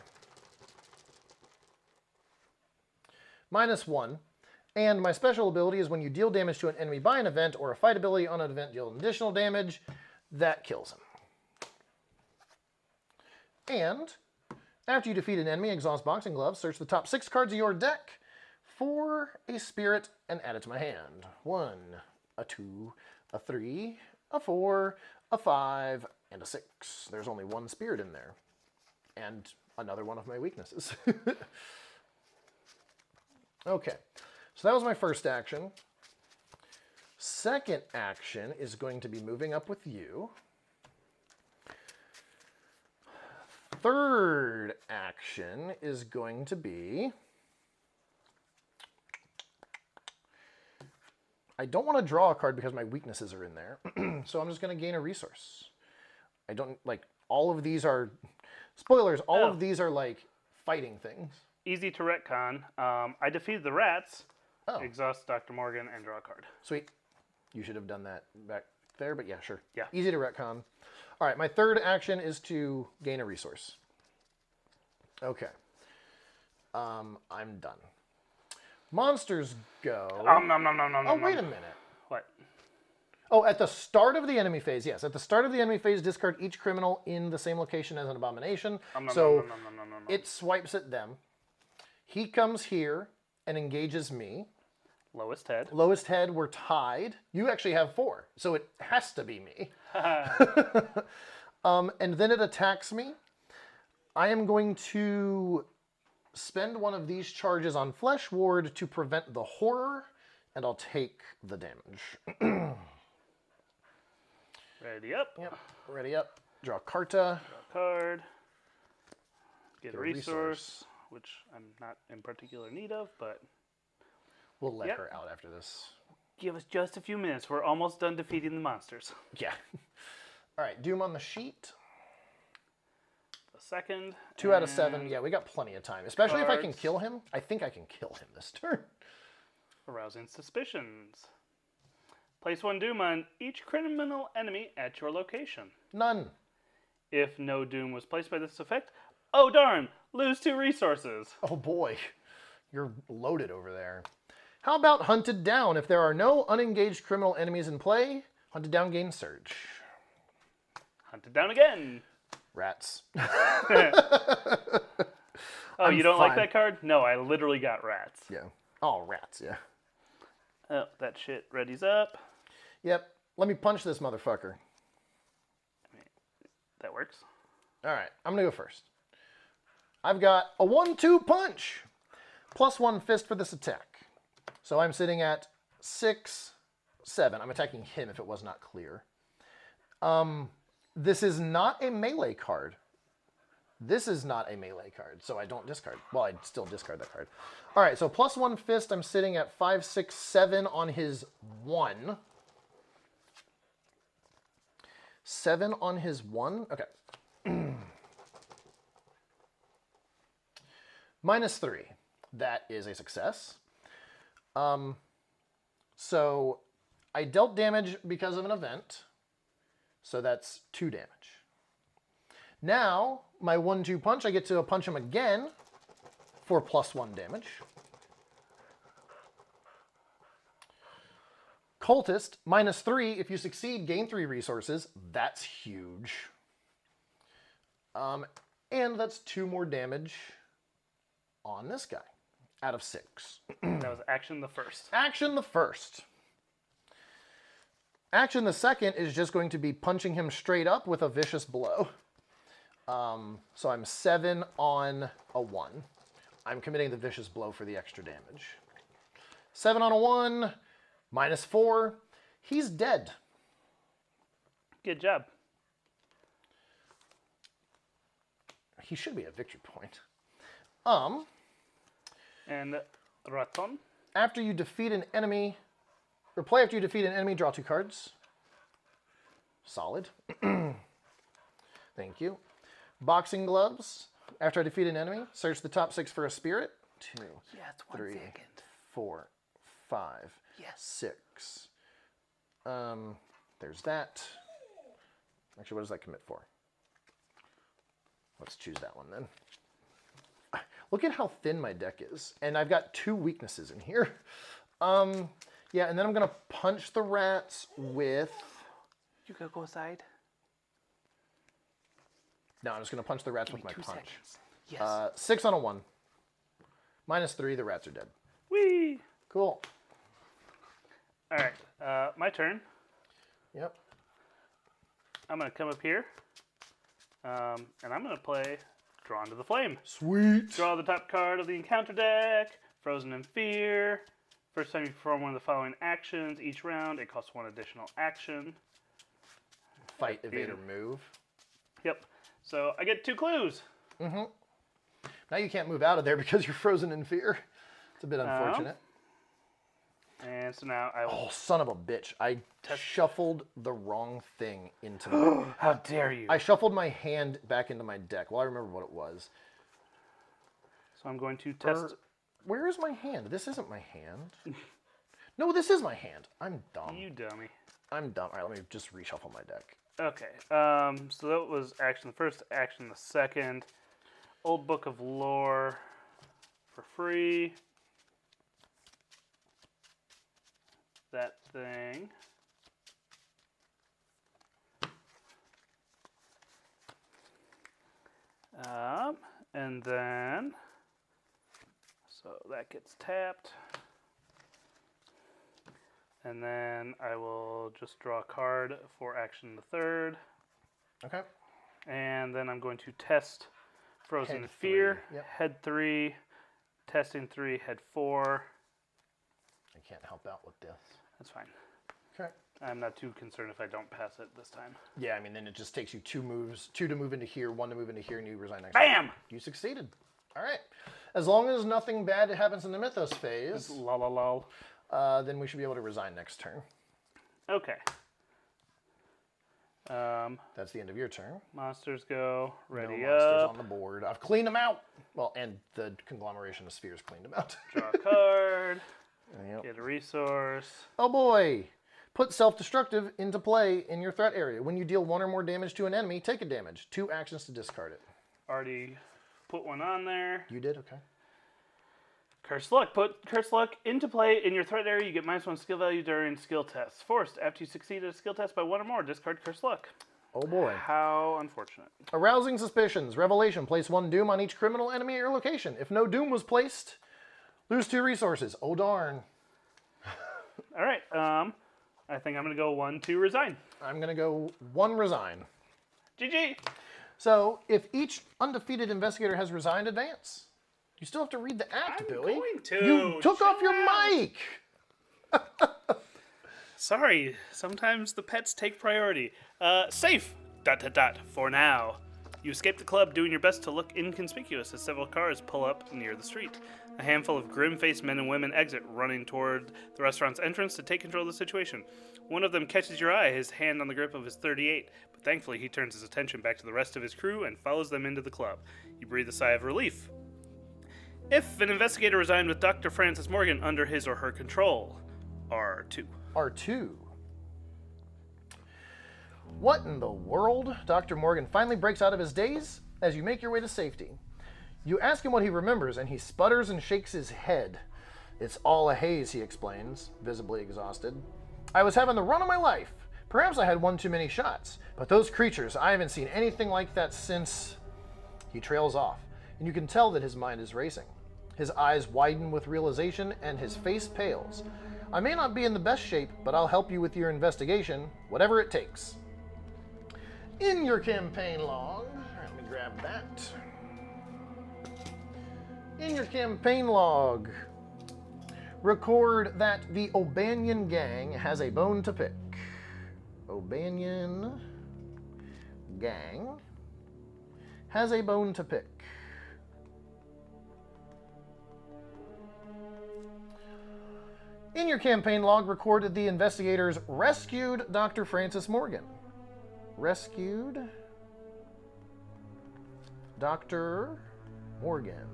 -1. And my special ability is when you deal damage to an enemy by an event or a fight ability on an event deal additional damage, that kills him. And after you defeat an enemy, exhaust boxing gloves, search the top 6 cards of your deck for a spirit and add it to my hand. 1, a 2, a 3, a 4, a 5, and a 6. There's only 1 spirit in there. And another one of my weaknesses. Okay, so that was my first action. Second action is going to be moving up with you. Third action is going to be... I don't want to draw a card because my weaknesses are in there, so I'm just going to gain a resource. I don't, like, all of these are... Spoilers, all of these are, like, fighting things. Easy to retcon. I defeated the rats, Oh. exhaust Dr. Morgan, and draw a card. Sweet. You should have done that back there, but yeah, sure. Yeah. Easy to retcon. All right, my third action is to gain a resource. Okay. I'm done. Monsters go... Oh, wait a minute. What? Oh, at the start of the enemy phase, yes. At the start of the enemy phase, discard each criminal in the same location as an abomination. So it swipes at them. He comes here and engages me. Lowest head. Lowest head, we're tied. You actually have 4, so it has to be me. And then it attacks me. I am going to spend one of these charges on Flesh Ward to prevent the horror, and I'll take the damage. Ready up. Yep, ready up. Draw Carta. Draw a card. Get a resource, which I'm not in particular need of, but... We'll let her out after this. Give us just a few minutes. We're almost done defeating the monsters. Yeah. All right, Doom on the sheet. A second. 2 out of 7. Yeah, we got plenty of time. Especially if I can kill him. I think I can kill him this turn. Arousing suspicions. Place 1 Doom on each criminal enemy at your location. None. If no Doom was placed by this effect, oh darn, lose 2 resources. Oh boy, you're loaded over there. How about Hunted Down? If there are no unengaged criminal enemies in play, Hunted Down gains Surge. Hunted Down again. Rats. Oh, you don't like that card? No, I literally got rats. Yeah. Oh, rats, yeah. Oh, that shit readies up. Yep. Let me punch this motherfucker. That works. All right, I'm going to go first. I've got a 1-2 punch. +1 fist for this attack. So I'm sitting at 6, 7. I'm attacking him if it was not clear. This is not a melee card. This is not a melee card, so I don't discard. Well, I'd still discard that card. All right, so +1 fist, I'm sitting at 5, 6, 7 on his 1. 7 on his 1? Okay. -3. That is a success. So I dealt damage because of an event, so that's 2 damage. Now, my 1-2 punch, I get to punch him again for +1 damage. Cultist, -3. If you succeed, gain 3 resources. That's huge. And that's 2 more damage on this guy out of 6. That was action the first. Action the first. Action the second is just going to be punching him straight up with a vicious blow. So I'm 7 on a 1. I'm committing the vicious blow for the extra damage. 7 on a 1, -4. He's dead. Good job. He should be a victory point. And Raton. After you defeat an enemy, or play after you defeat an enemy, draw 2 cards. Solid. Thank you. Boxing gloves. After I defeat an enemy, search the top 6 for a spirit. 2, Yes, 3, 4, 5, 6. There's that. Actually, what does that commit for? Let's choose that one then. Look at how thin my deck is. And I've got 2 weaknesses in here. Yeah, and then I'm going to punch the rats with... You gotta go aside. No, I'm just going to punch the rats with my 2 punch. seconds. Yes. 6 on a 1. -3, the rats are dead. Whee! Cool. All right, my turn. Yep. I'm gonna come up here, and I'm gonna play Drawn to the Flame. Sweet. Draw the top card of the encounter deck. Frozen in Fear. First time you perform one of the following actions each round, it costs 1 additional action. Fight, evade, or move. Yep. So I get 2 clues. Mm-hmm. Now you can't move out of there because you're frozen in fear. It's a bit unfortunate. And so now I will... Oh, son of a bitch. I shuffled the wrong thing into my... How dare you? I shuffled my hand back into my deck. Well, I remember what it was. So I'm going to test... Where is my hand? This isn't my hand. No, this is my hand. I'm dumb. You dummy. I'm dumb. All right, let me just reshuffle my deck. Okay. So that was action the first, action the second. Old Book of Lore for free. That thing. And then, so that gets tapped. And then I will just draw a card for action the third. Okay. And then I'm going to test Frozen in Head Fear. 3, yep. Head 3, testing 3, head 4. I can't help out with this. That's fine. Okay. I'm not too concerned if I don't pass it this time. Yeah, I mean, then it just takes you 2 moves. 2 to move into here, 1 to move into here, and you resign next Bam! turn. You succeeded. All right. As long as nothing bad happens in the Mythos phase, La la lol. then we should be able to resign next turn. Okay. That's the end of your turn. Monsters go. No Ready monsters up. on the board. I've cleaned them out. Well, and the conglomeration of spheres cleaned them out. Draw a card. Yep. Get a resource. Oh boy! Put self-destructive into play in your threat area. When you deal 1 or more damage to an enemy, take a damage. 2 actions to discard it. Already put one on there. You did? Okay. Curse Luck. Put Curse Luck into play in your threat area. You get -1 skill value during skill tests. Forced. After you succeed at a skill test by 1 or more, discard Curse Luck. Oh boy. How unfortunate. Arousing suspicions. Revelation. Place 1 doom on each criminal enemy at your location. If no doom was placed, lose 2 resources. Oh darn. All right. I think I'm going to go 1, 2, resign. I'm going to go 1 resign. GG. So, if each undefeated investigator has resigned, advance. You still have to read the act, I'm Billy. going to. You took Chill off your out. mic. Sorry, sometimes the pets take priority. Safe. ... For now. You escape the club, doing your best to look inconspicuous as several cars pull up near the street. A handful of grim-faced men and women exit, running toward the restaurant's entrance to take control of the situation. One of them catches your eye, his hand on the grip of his .38, but thankfully he turns his attention back to the rest of his crew and follows them into the club. You breathe a sigh of relief. If an investigator resigned with Dr. Francis Morgan under his or her control, R2. R2. What in the world? Dr. Morgan finally breaks out of his daze as you make your way to safety. You ask him what he remembers, and he sputters and shakes his head. It's all a haze, he explains, visibly exhausted. I was having the run of my life. Perhaps I had one too many shots, but those creatures, I haven't seen anything like that since... He trails off, and you can tell that his mind is racing. His eyes widen with realization, and his face pales. I may not be in the best shape, but I'll help you with your investigation, whatever it takes. In your campaign log, let me grab that. In your campaign log, record that the O'Banion gang has a bone to pick. O'Banion gang has a bone to pick. In your campaign log, recorded the investigators rescued Dr. Francis Morgan. Rescued Dr. Morgan.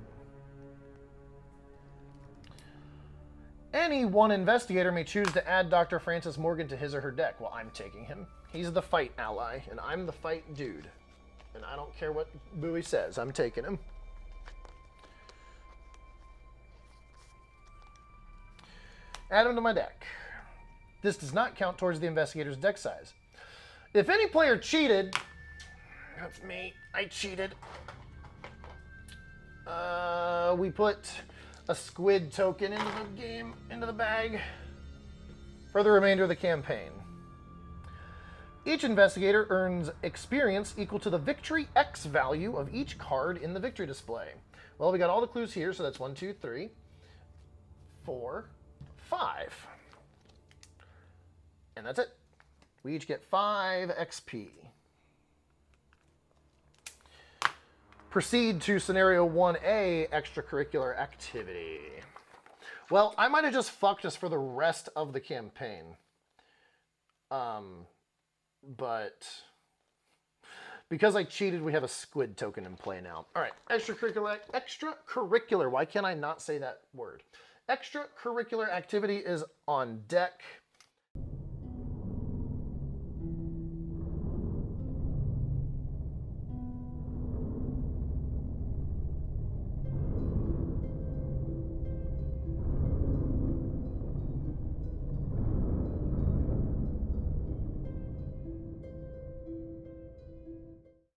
Any one investigator may choose to add Dr. Francis Morgan to his or her deck. Well, I'm taking him. He's the fight ally, and I'm the fight dude. And I don't care what Bowie says. I'm taking him. Add him to my deck. This does not count towards the investigator's deck size. If any player cheated... That's me. I cheated. We put a squid token into the game, into the bag, for the remainder of the campaign. Each investigator earns experience equal to the victory X value of each card in the victory display. Well, we got all the clues here, so that's 1, 2, 3, 4, 5. And that's it. We each get 5 XP. Proceed to Scenario 1A, Extracurricular Activity. Well, I might have just fucked us for the rest of the campaign. But because I cheated, we have a squid token in play now. All right, extracurricular. Why can't I not say that word? Extracurricular activity is on deck.